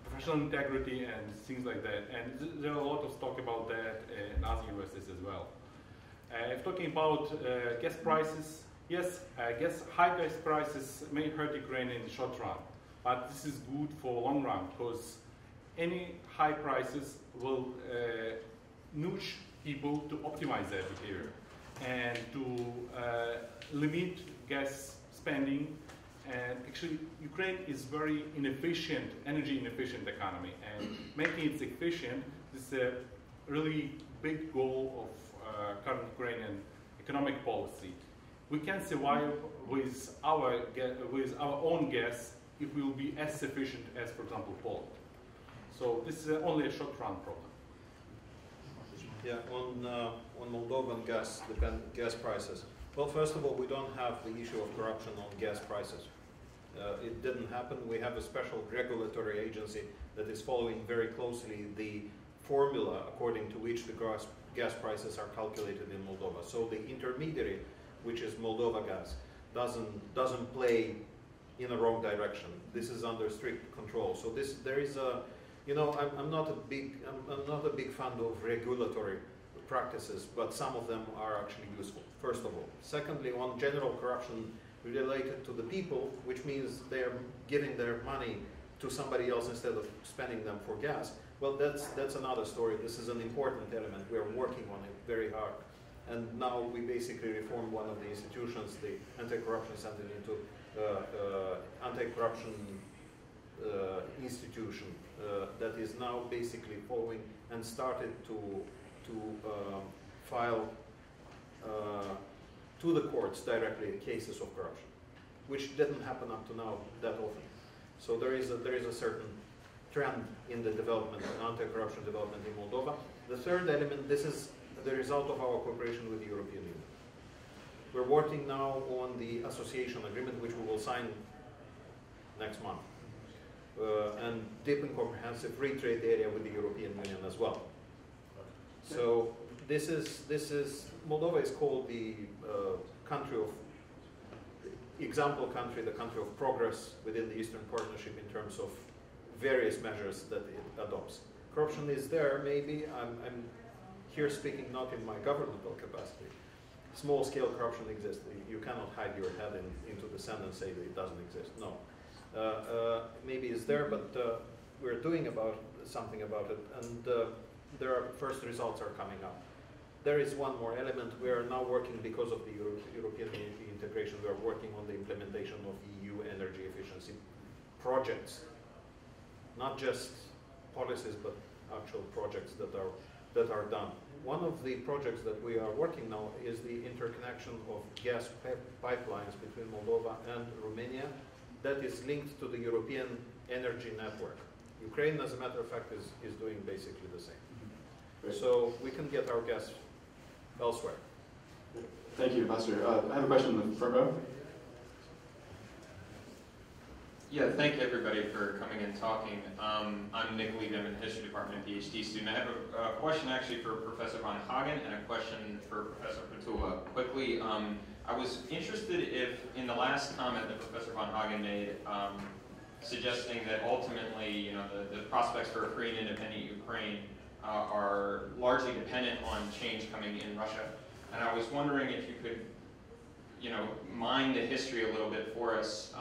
professional integrity and things like that. And there are a lot of talk about that in other universities as well. If talking about gas prices, yes, high gas prices may hurt Ukraine in the short run, but this is good for long run because any high prices will nudge people to optimize their behavior and to limit gas spending. And actually, Ukraine is very inefficient, energy inefficient economy, and making it efficient is a really big goal of current Ukrainian economic policy. We can survive with our own gas if we will be as efficient as, for example, Poland. So this is only a short-run problem. Yeah, on Moldovan gas prices. Well, first of all, we don't have the issue of corruption on gas prices. It didn't happen. We have a special regulatory agency that is following very closely the formula according to which the gas prices are calculated in Moldova. So the intermediary, which is Moldova gas, doesn't play in a wrong direction. This is under strict control. So there is a, I'm not a big fan of regulatory practices, but some of them are actually useful, first of all. Secondly, on general corruption related to the people, which means they're giving their money to somebody else instead of spending them for gas, well, that's another story. This is an important element. We're working on it very hard. And now we basically reformed one of the institutions, the Anti-Corruption Center, into Anti-Corruption Institution that is now basically following and started to file to the courts directly cases of corruption, which didn't happen up to now that often. So there is a certain trend in the development, anti-corruption development in Moldova. The third element, this is the result of our cooperation with the European Union. We're working now on the association agreement, which we will sign next month, and deep and comprehensive free trade area with the European Union as well. So this is Moldova is called the country of example country, the country of progress within the Eastern Partnership in terms of various measures that it adopts. Corruption is there, maybe. I'm here speaking not in my governmental capacity. Small-scale corruption exists. You cannot hide your head into the sand and say that it doesn't exist. No. Maybe it's there, but we're doing something about it, and first results are coming up. There is one more element. We are now working, because of the European integration, we are working on the implementation of EU energy efficiency projects. Not just policies, but actual projects that are done. One of the projects that we are working now is the interconnection of gas pipelines between Moldova and Romania that is linked to the European energy network. Ukraine, as a matter of fact, is doing basically the same. Great. So we can get our gas elsewhere. Thank you, Ambassador. I have a question in the front row. Yeah, thank you everybody for coming and talking. I'm Nick Levy, I'm in the History Department, a PhD student. I have a question actually for Professor Van Hagen and a question for Professor Petula. Quickly, I was interested if, in the last comment that Professor Van Hagen made, suggesting that ultimately, the prospects for a free and independent Ukraine are largely dependent on change coming in Russia. And I was wondering if you could, mine the history a little bit for us.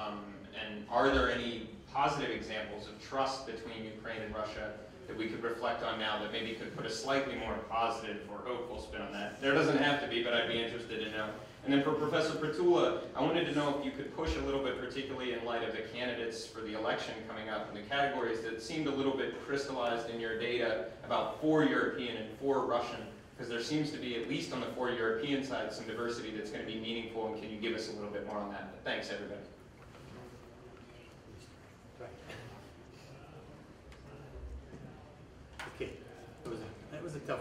And are there any positive examples of trust between Ukraine and Russia that we could reflect on now that maybe could put a slightly more positive or hopeful spin on that? There doesn't have to be, but I'd be interested to know. And then for Professor Petula, I wanted to know if you could push a little bit, particularly in light of the candidates for the election coming up and the categories that seemed a little bit crystallized in your data about 4 European and 4 Russian, because there seems to be, at least on the 4 European side, some diversity that's going to be meaningful, and can you give us a little bit more on that? But thanks, everybody. Okay, that was a tough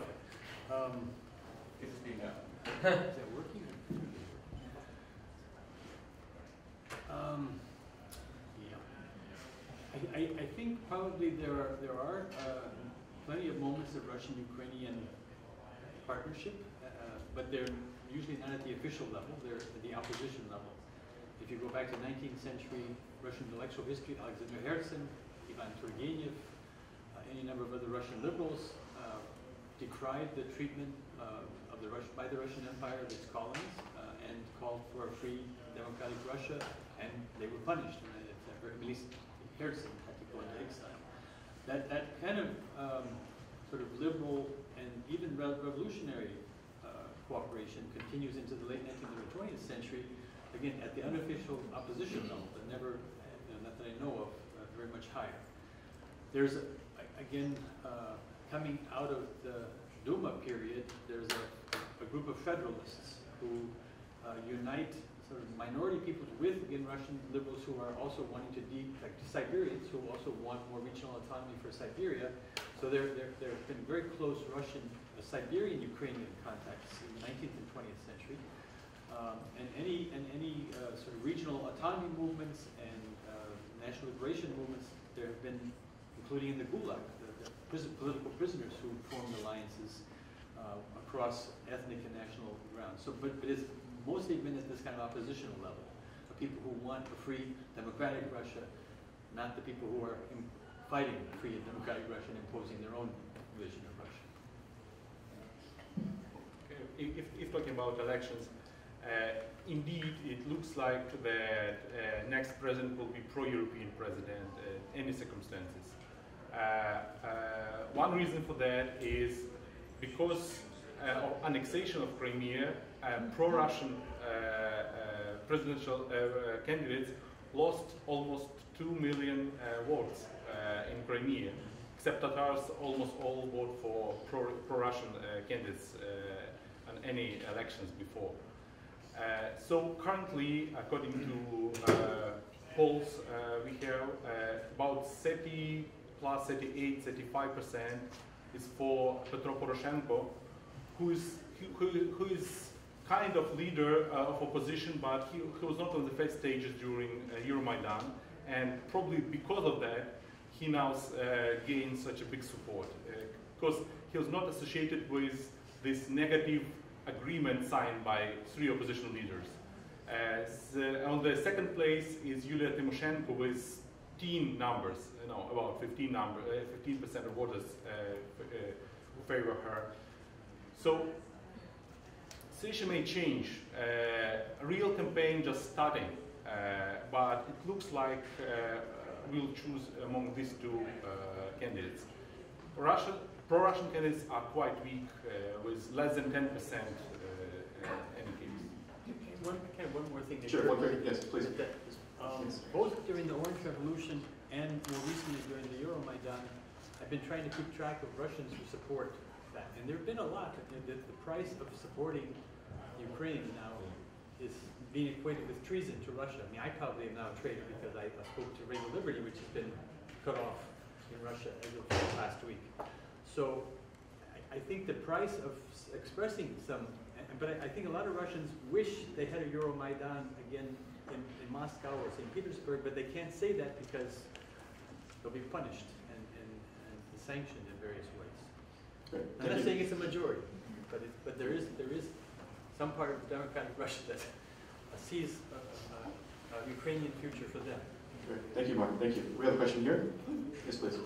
one. Good to speak now. Is that working? Yeah. I think probably there are plenty of moments of Russian-Ukrainian partnership, but they're usually not at the official level, they're at the opposition level. If you go back to 19th century Russian intellectual history, Alexander Herzen, Ivan Turgenev, any number of other Russian liberals decried the treatment by the Russian Empire of its colonies and called for a free democratic Russia, and they were punished. At least Herzen had to go into exile. That kind of sort of liberal and even revolutionary cooperation continues into the late 19th or 20th century, again at the unofficial opposition level, but never, not that I know of, very much higher. There's again coming out of the Duma period, there's a group of federalists who unite sort of minority peoples with, again, Russian liberals who are also wanting to like Siberians who also want more regional autonomy for Siberia. So there have been very close Russian, Siberian-Ukrainian contacts in the 19th and 20th century. And any sort of regional autonomy movements and national liberation movements, there have been, including in the Gulag, the political prisoners who formed alliances across ethnic and national grounds. So, but it's mostly been at this kind of oppositional level, of people who want a free, democratic Russia, not the people who are fighting free and democratic Russia and imposing their own vision of Russia. Okay. If talking about elections, indeed, it looks like the next president will be pro-European president in any circumstances. One reason for that is because of annexation of Crimea, pro-Russian presidential candidates lost almost 2 million votes in Crimea, except Tatars almost all vote for pro-Russian candidates on any elections before. So currently, according to polls we have, about 30 plus 38, 35% is for Petro Poroshenko, who is kind of leader of opposition, but he was not on the first stages during Euromaidan, and probably because of that, he now gained such a big support, because he was not associated with this negative agreement signed by 3 opposition leaders. On the second place is Yulia Tymoshenko with teen numbers, about 15% of voters who favor her. So, situation may change. A real campaign just starting, but it looks like we'll choose among these 2 candidates. Pro-Russian candidates are quite weak, with less than 10% any case. One more thing. Sure, one quick, yes, please. Both during the Orange Revolution and more recently during the Euromaidan, I've been trying to keep track of Russians who support that. And there have been a lot. The price of supporting Ukraine now is being equated with treason to Russia. I mean, I probably am now a traitor because I spoke to Radio Liberty, which has been cut off in Russia as of last week. So I think the price of expressing some, but I think a lot of Russians wish they had a Euromaidan again in Moscow or St. Petersburg, but they can't say that because they'll be punished and sanctioned in various ways. Great. I'm not saying it's a majority, but there is some part of democratic Russia that sees a Ukrainian future for them. Great. Thank you, Mark. Thank you. We have a question here. Yes, please.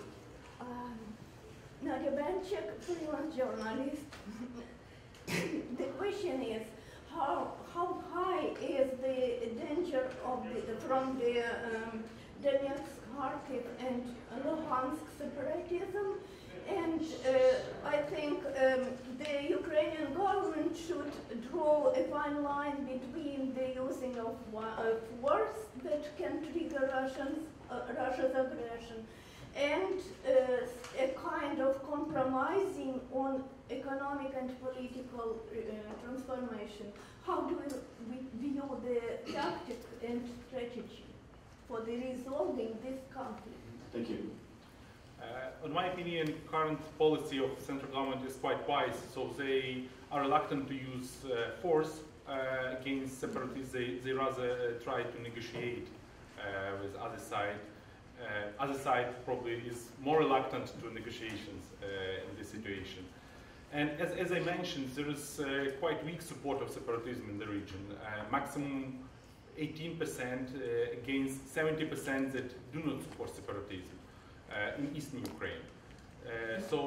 Nadia Benchik, freelance journalist. The question is, how high is the danger of from the Donetsk Kharkiv and Luhansk separatism. And I think the Ukrainian government should draw a fine line between the using of force that can trigger Russia's aggression and a kind of compromising on economic and political transformation. How do we view the tactic and strategy for the resolving this conflict? Thank you. In my opinion, current policy of the central government is quite wise. So they are reluctant to use force against separatists. They rather try to negotiate with other side. Other side probably is more reluctant to negotiations in this situation. And as I mentioned, there is quite weak support of separatism in the region. Maximum 18% against 70% that do not support separatism in eastern Ukraine. So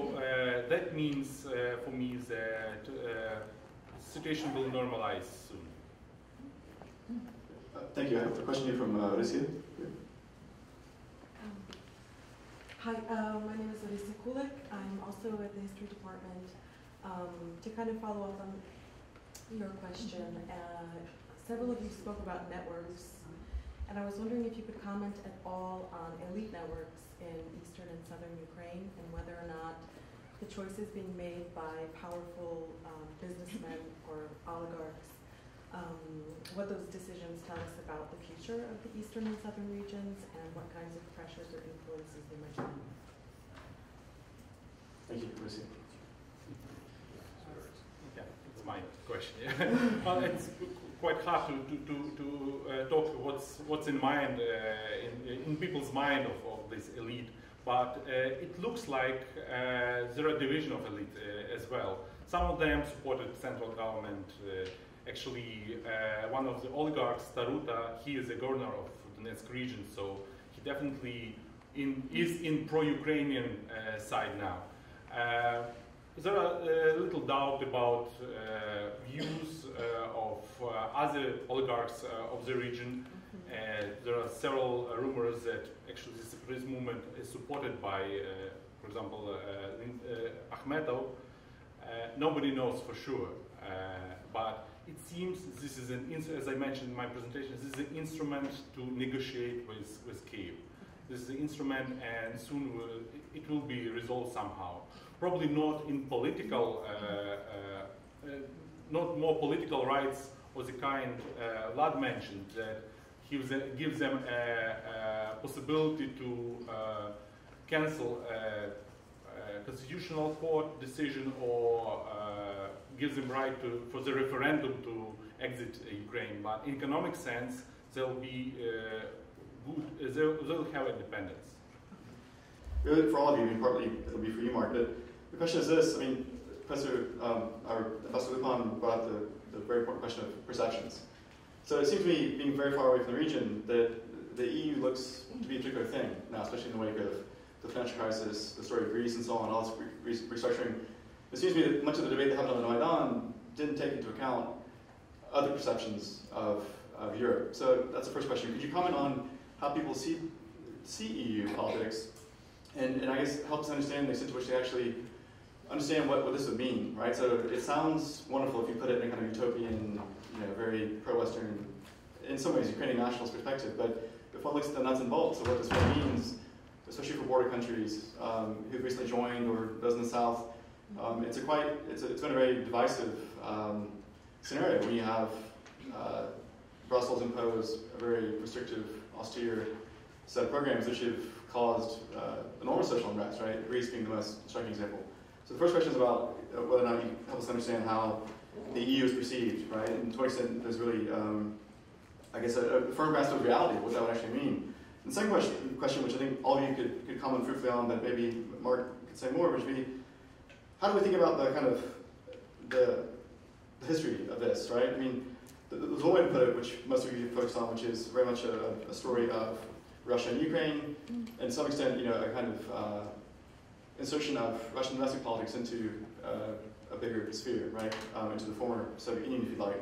that means for me that the situation will normalize soon. Thank you. I have a question here from Alicia. Hi, my name is Larissa Kulik. I'm also at the history department. To kind of follow up on your question, several of you spoke about networks, and I was wondering if you could comment at all on elite networks in eastern and southern Ukraine, and whether or not the choices being made by powerful businessmen or oligarchs, what those decisions tell us about the future of the eastern and southern regions, and what kinds of pressures or influences they might have. Thank you, Alicia. Yeah, it's my question. Well, it's quite hard to talk what's in mind in people's mind of this elite, but it looks like there are division of elite as well. Some of them supported central government. Actually, one of the oligarchs, Taruta, he is a governor of the Donetsk region, so he definitely is in pro-Ukrainian side now. There are little doubt about views of other oligarchs of the region. There are several rumors that actually the separatist movement is supported by, for example, Akhmetov. Nobody knows for sure, but it seems this is as I mentioned in my presentation, this is an instrument to negotiate with Kyiv. This is an instrument, and soon it will be resolved somehow. Probably not in political, not more political rights of the kind Vlad mentioned, that gives them a possibility to cancel a constitutional court decision, or gives them right for the referendum to exit Ukraine. But in economic sense, they'll be good. They'll have independence. Really, for all of you, I mean, partly it'll be for you, Mark. But the question is this: I mean, Professor Lupon brought up the very important question of perceptions. So it seems to me, being very far away from the region, that the EU looks to be a particular thing now, especially in the wake of the financial crisis, the story of Greece, and so on, all this restructuring. It seems to me that much of the debate that happened on the Maidan didn't take into account other perceptions of Europe. So that's the first question. Could you comment on how people see EU politics, and I guess help us understand the extent to which they actually understand what this would mean, right? So it sounds wonderful if you put it in a kind of utopian, very pro-Western, in some ways, Ukrainian nationalist perspective, but if one looks at the nuts and bolts of what this really means, especially for border countries who've recently joined, or those in the south, it's been a very divisive scenario when you have Brussels impose a very restrictive, austere set of programs which have caused enormous social unrest, right? Greece being the most striking example. So the first question is about whether or not you can help us understand how the EU is perceived, right? And to what extent there's really, I guess, a firm grasp of reality of what that would actually mean. And the second question, which I think all of you could comment fruitfully on, but maybe Mark could say more, would be, how do we think about the kind of the history of this, right? I mean, there's one way to put it, which most of you focused on, which is very much a story of Russia and Ukraine, and to some extent, a kind of insertion of Russian domestic politics into a bigger sphere, right? Into the former Soviet Union, if you'd like.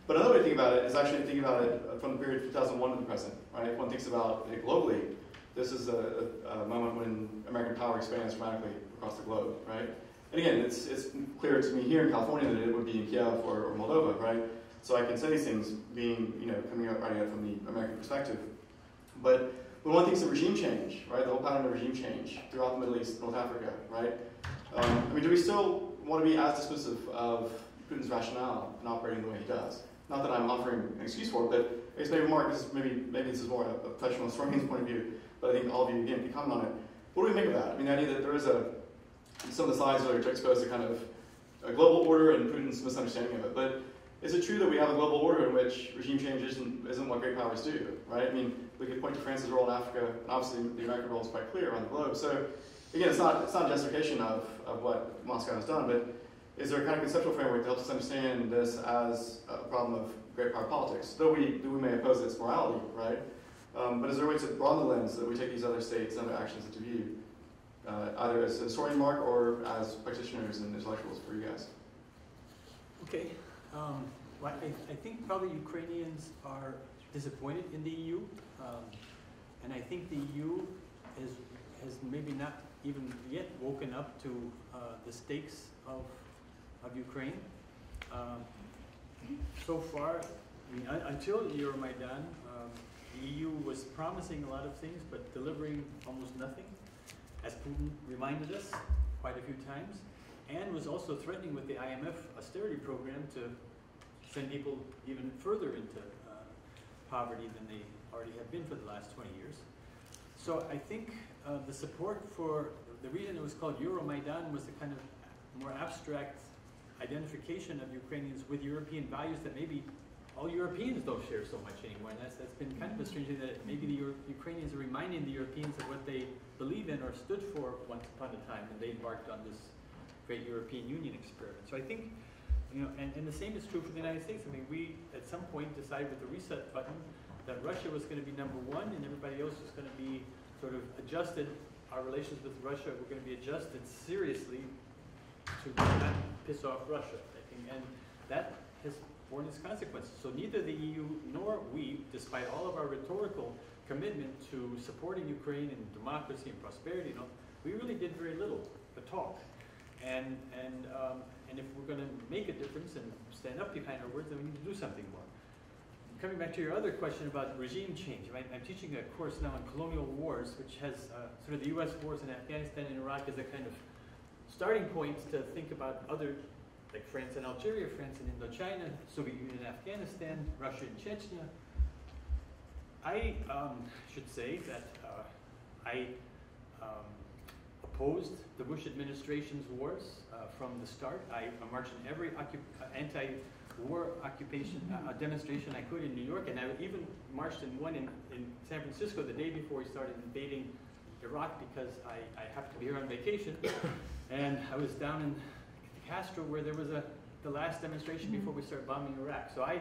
But another way to think about it is actually thinking about it from the period 2001 to the present, right? If one thinks about it globally, this is a moment when American power expands dramatically across the globe, right? And again, it's clear to me here in California that it would be in Kiev or Moldova, right? So I can say these things being, coming out right out from the American perspective. But when one thinks of regime change, right, the whole pattern of regime change throughout the Middle East, North Africa, right? Do we still want to be as dismissive of Putin's rationale in operating the way he does? Not that I'm offering an excuse for it, but I guess maybe Mark, maybe this is more a professional historian's point of view, but I think all of you, again, can comment on it. What do we make of that? The idea that there is some of the slides earlier to expose a kind of a global order and Putin's misunderstanding of it, but is it true that we have a global order in which regime change isn't what great powers do, right? We could point to France's role in Africa, and obviously the American role is quite clear around the globe. So again, it's not a justification of what Moscow has done, but is there a kind of conceptual framework that helps us understand this as a problem of great power politics? Though we may oppose its morality, right? But is there a way to broaden the lens that we take these other states and other actions into view, either as a historian, Mark, or as practitioners and intellectuals for you guys? Okay. Well, I think probably Ukrainians are disappointed in the EU, and I think the EU has maybe not even yet woken up to the stakes of Ukraine. So far, until Euromaidan, the EU was promising a lot of things but delivering almost nothing, as Putin reminded us quite a few times, and was also threatening with the IMF austerity program to send people even further into poverty than they already have been for the last 20 years. So I think the support for the reason it was called Euromaidan was the kind of more abstract identification of Ukrainians with European values that maybe all Europeans don't share so much anymore. And that's been kind of a strange thing, that maybe the Ukrainians are reminding the Europeans of what they believe in or stood for once upon a time when they embarked on this great European Union experiment. So I think, and the same is true for the United States. We at some point decided with the reset button that Russia was going to be number one and everybody else was going to be sort of adjusted. Our relations with Russia were going to be adjusted seriously to not piss off Russia, I think, and that has borne its consequences. So neither the EU nor we, despite all of our rhetorical commitment to supporting Ukraine and democracy and prosperity, we really did very little but talk. And if we're going to make a difference and stand up behind our words, then we need to do something more. Coming back to your other question about regime change, right? I'm teaching a course now on colonial wars, which has sort of the U.S. wars in Afghanistan and Iraq as a kind of starting point to think about other, like France and Algeria, France and Indochina, Soviet Union and Afghanistan, Russia and Chechnya. I should say that I opposed the Bush administration's wars from the start. I marched in every anti-war occupation demonstration I could in New York, and I even marched in one in San Francisco the day before we started invading Iraq because I happened to be here on vacation, and I was down in Castro where there was the last demonstration before we started bombing Iraq. So I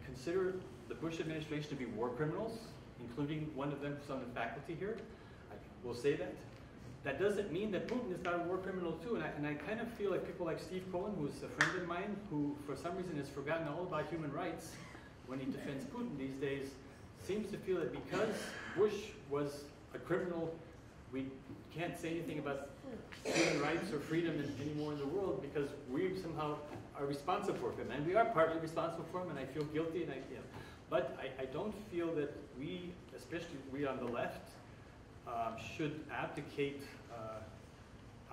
consider the Bush administration to be war criminals, including one of them who's on the faculty here. I will say that. That doesn't mean that Putin is not a war criminal too, and I kind of feel like people like Steve Cohen, who's a friend of mine, who for some reason has forgotten all about human rights when he defends Putin these days, seems to feel that because Bush was a criminal, we can't say anything about human rights or freedom anymore in the world because we somehow are responsible for him, and we are partly responsible for him, and I feel guilty, and but I don't feel that we, especially we on the left, should abdicate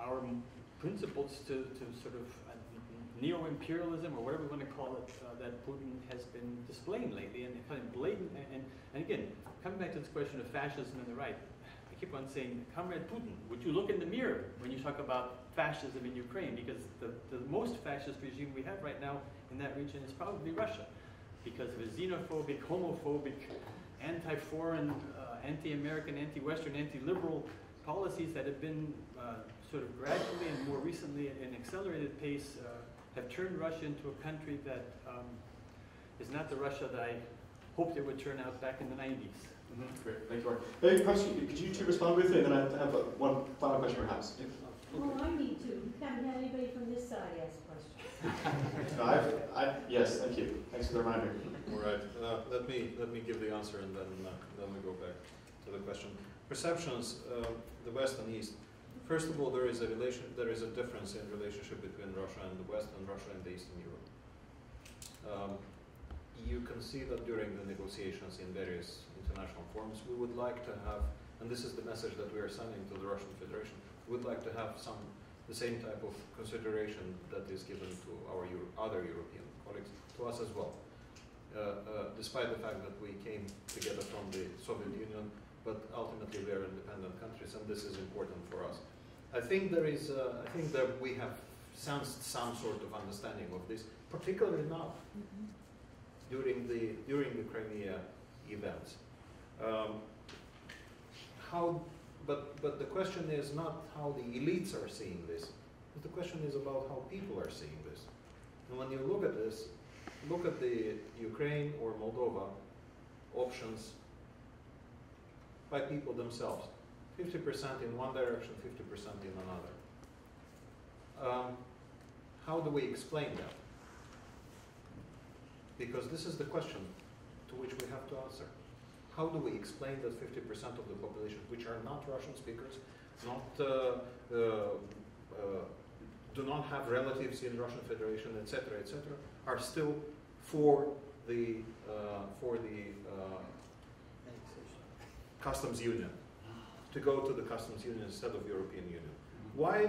our principles to sort of neo-imperialism or whatever we want to call it that Putin has been displaying lately, and kind of blatant. And again, coming back to this question of fascism and the right, I keep on saying, Comrade Putin, would you look in the mirror when you talk about fascism in Ukraine? Because the most fascist regime we have right now in that region is probably Russia, because of the xenophobic, homophobic, anti-foreign, anti-American, anti-Western, anti-liberal policies that have been sort of gradually and more recently at an accelerated pace have turned Russia into a country that is not the Russia that I hoped it would turn out back in the 90s. Great, thank you, Mark. Hey, perhaps could you two respond briefly, and then I have one final question perhaps. Okay. Well, I need to. Haven't had anybody from this side ask questions. No, yes, thank you. Thanks for the reminder. All right. Let me give the answer, and then we go back. to the question. Perceptions, the West and East. First of all, there is a difference in relationship between Russia and the West and Russia and the Eastern Europe. You can see that during the negotiations in various international forums, we would like to have, and this is the message that we are sending to the Russian Federation, we would like to have the same type of consideration that is given to our other European colleagues, to us as well. Despite the fact that we came together from the Soviet Union, but ultimately we are independent countries, and this is important for us. I think there is, I think that we have sensed some sort of understanding of this, particularly now, during the Crimea events. But the question is not how the elites are seeing this, but the question is about how people are seeing this. And when you look at this, look at the Ukraine or Moldova options by people themselves. 50% in one direction, 50% in another. How do we explain that? Because this is the question to which we have to answer. How do we explain that 50% of the population, which are not Russian speakers, do not have relatives in Russian Federation, etc., are still for the customs union, to go to the customs union instead of European Union? Why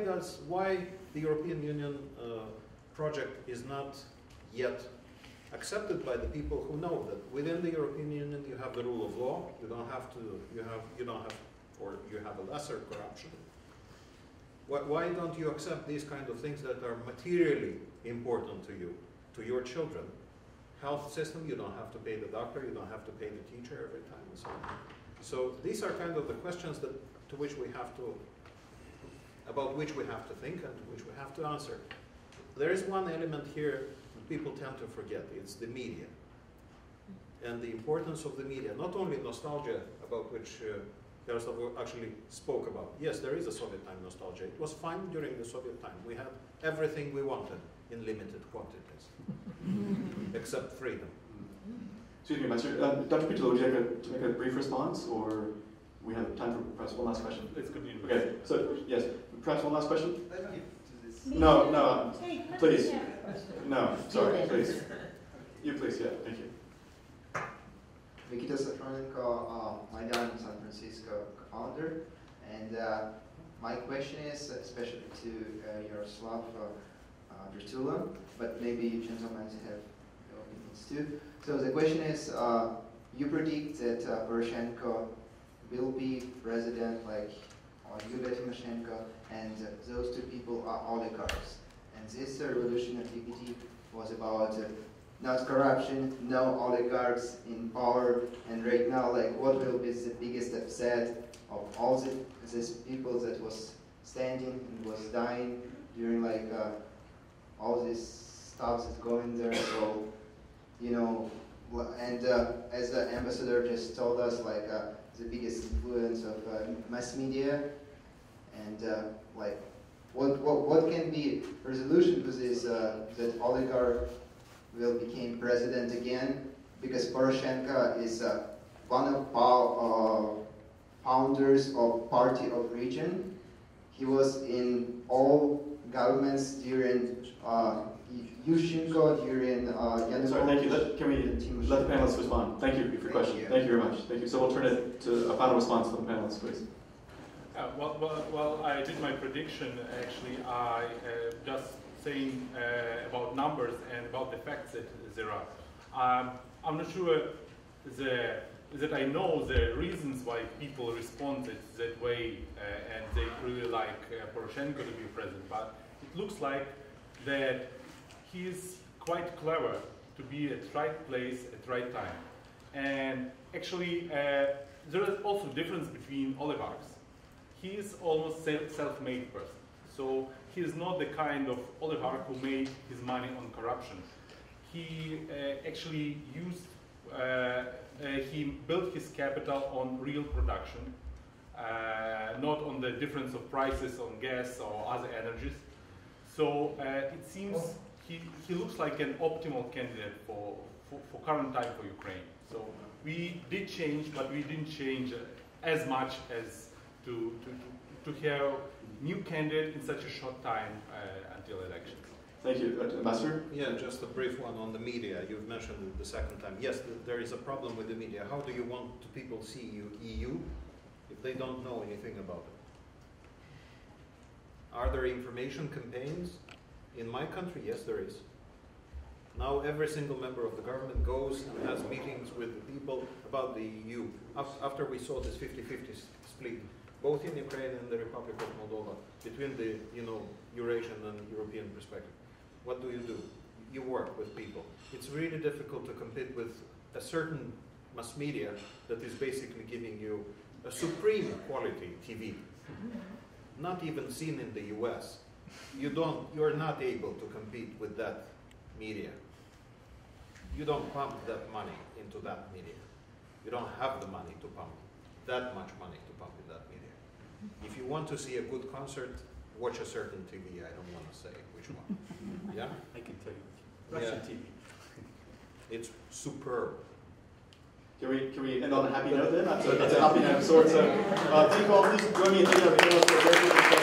the European Union project is not yet accepted by the people who know that within the European Union you have the rule of law, you have a lesser corruption. Why don't you accept these kind of things that are materially important to you, to your children? Health system, you don't have to pay the doctor, you don't have to pay the teacher every time, and so on. So these are kind of the questions about which we have to think and to which we have to answer. There is one element here people tend to forget. It's the media. And the importance of the media, not only nostalgia, about which Yaroslav actually spoke about. Yes, there is a Soviet time nostalgia. It was fine during the Soviet time. We had everything we wanted in limited quantities, except freedom. Excuse me, Master. Dr. Pitula, would you like to make a brief response, or we have time for perhaps one last question? Let's continue. Okay, so yes, perhaps one last question? No, please. No, sorry, please. You please, yeah, thank you. Nikita Safronenko, Maidan San Francisco co-founder, and my question is especially to Yaroslav Pitula, but maybe you gentlemen have your opinions too. So the question is, you predict that Poroshenko will be president like Yulia Tymoshenko, and those two people are oligarchs. And this revolution of EPT was about not corruption, no oligarchs in power, and right now, like, what will be the biggest upset of all these people that was standing and was dying during like all this stuff that's going there. So, you know, and as the ambassador just told us, like the biggest influence of mass media, and like what can be resolution to this that oligarch will become president again, because Poroshenko is one of founders of Party of Region. He was in all governments during Yushchenko, during Yanukovych. Sorry, thank you. Can we let the panelists respond? Thank you for your question. Thank you very much. Thank you. So we'll turn it to a final response from the panelists, please. Well, I did my prediction. Actually, I just saying about numbers and about the facts that there are. I'm not sure that I know the reasons why people responded that way and they really like Poroshenko to be president, but it looks like that he's quite clever to be at right place at right time. And actually, there is also a difference between oligarchs. He is almost self-made person. So he is not the kind of oligarch who made his money on corruption. He actually used, he built his capital on real production, not on the difference of prices on gas or other energies. So it seems he looks like an optimal candidate for current time for Ukraine. So we did change, but we didn't change as much as to have new candidate in such a short time until elections. Thank you. Ambassador? Yeah, just a brief one on the media. You've mentioned it the second time. Yes, there is a problem with the media. How do you want people see EU if they don't know anything about it? Are there information campaigns? In my country, yes, there is. Now every single member of the government goes and has meetings with the people about the EU. After we saw this 50-50 split, both in Ukraine and the Republic of Moldova, between the Eurasian and European perspective, what do? You work with people. It's really difficult to compete with a certain mass media that is basically giving you a supreme quality TV, not even seen in the US. You're not able to compete with that media. You don't pump that money into that media. You don't have the money to pump that much money to pump in that media. If you want to see a good concert, watch a certain TV. I don't want to say which one. Yeah? I can tell you. Russian TV. It's superb. Can we end on a happy note then? That's a happy note of sorts. So, thank you all. Please join me in thanking our panelists for a very good discussion.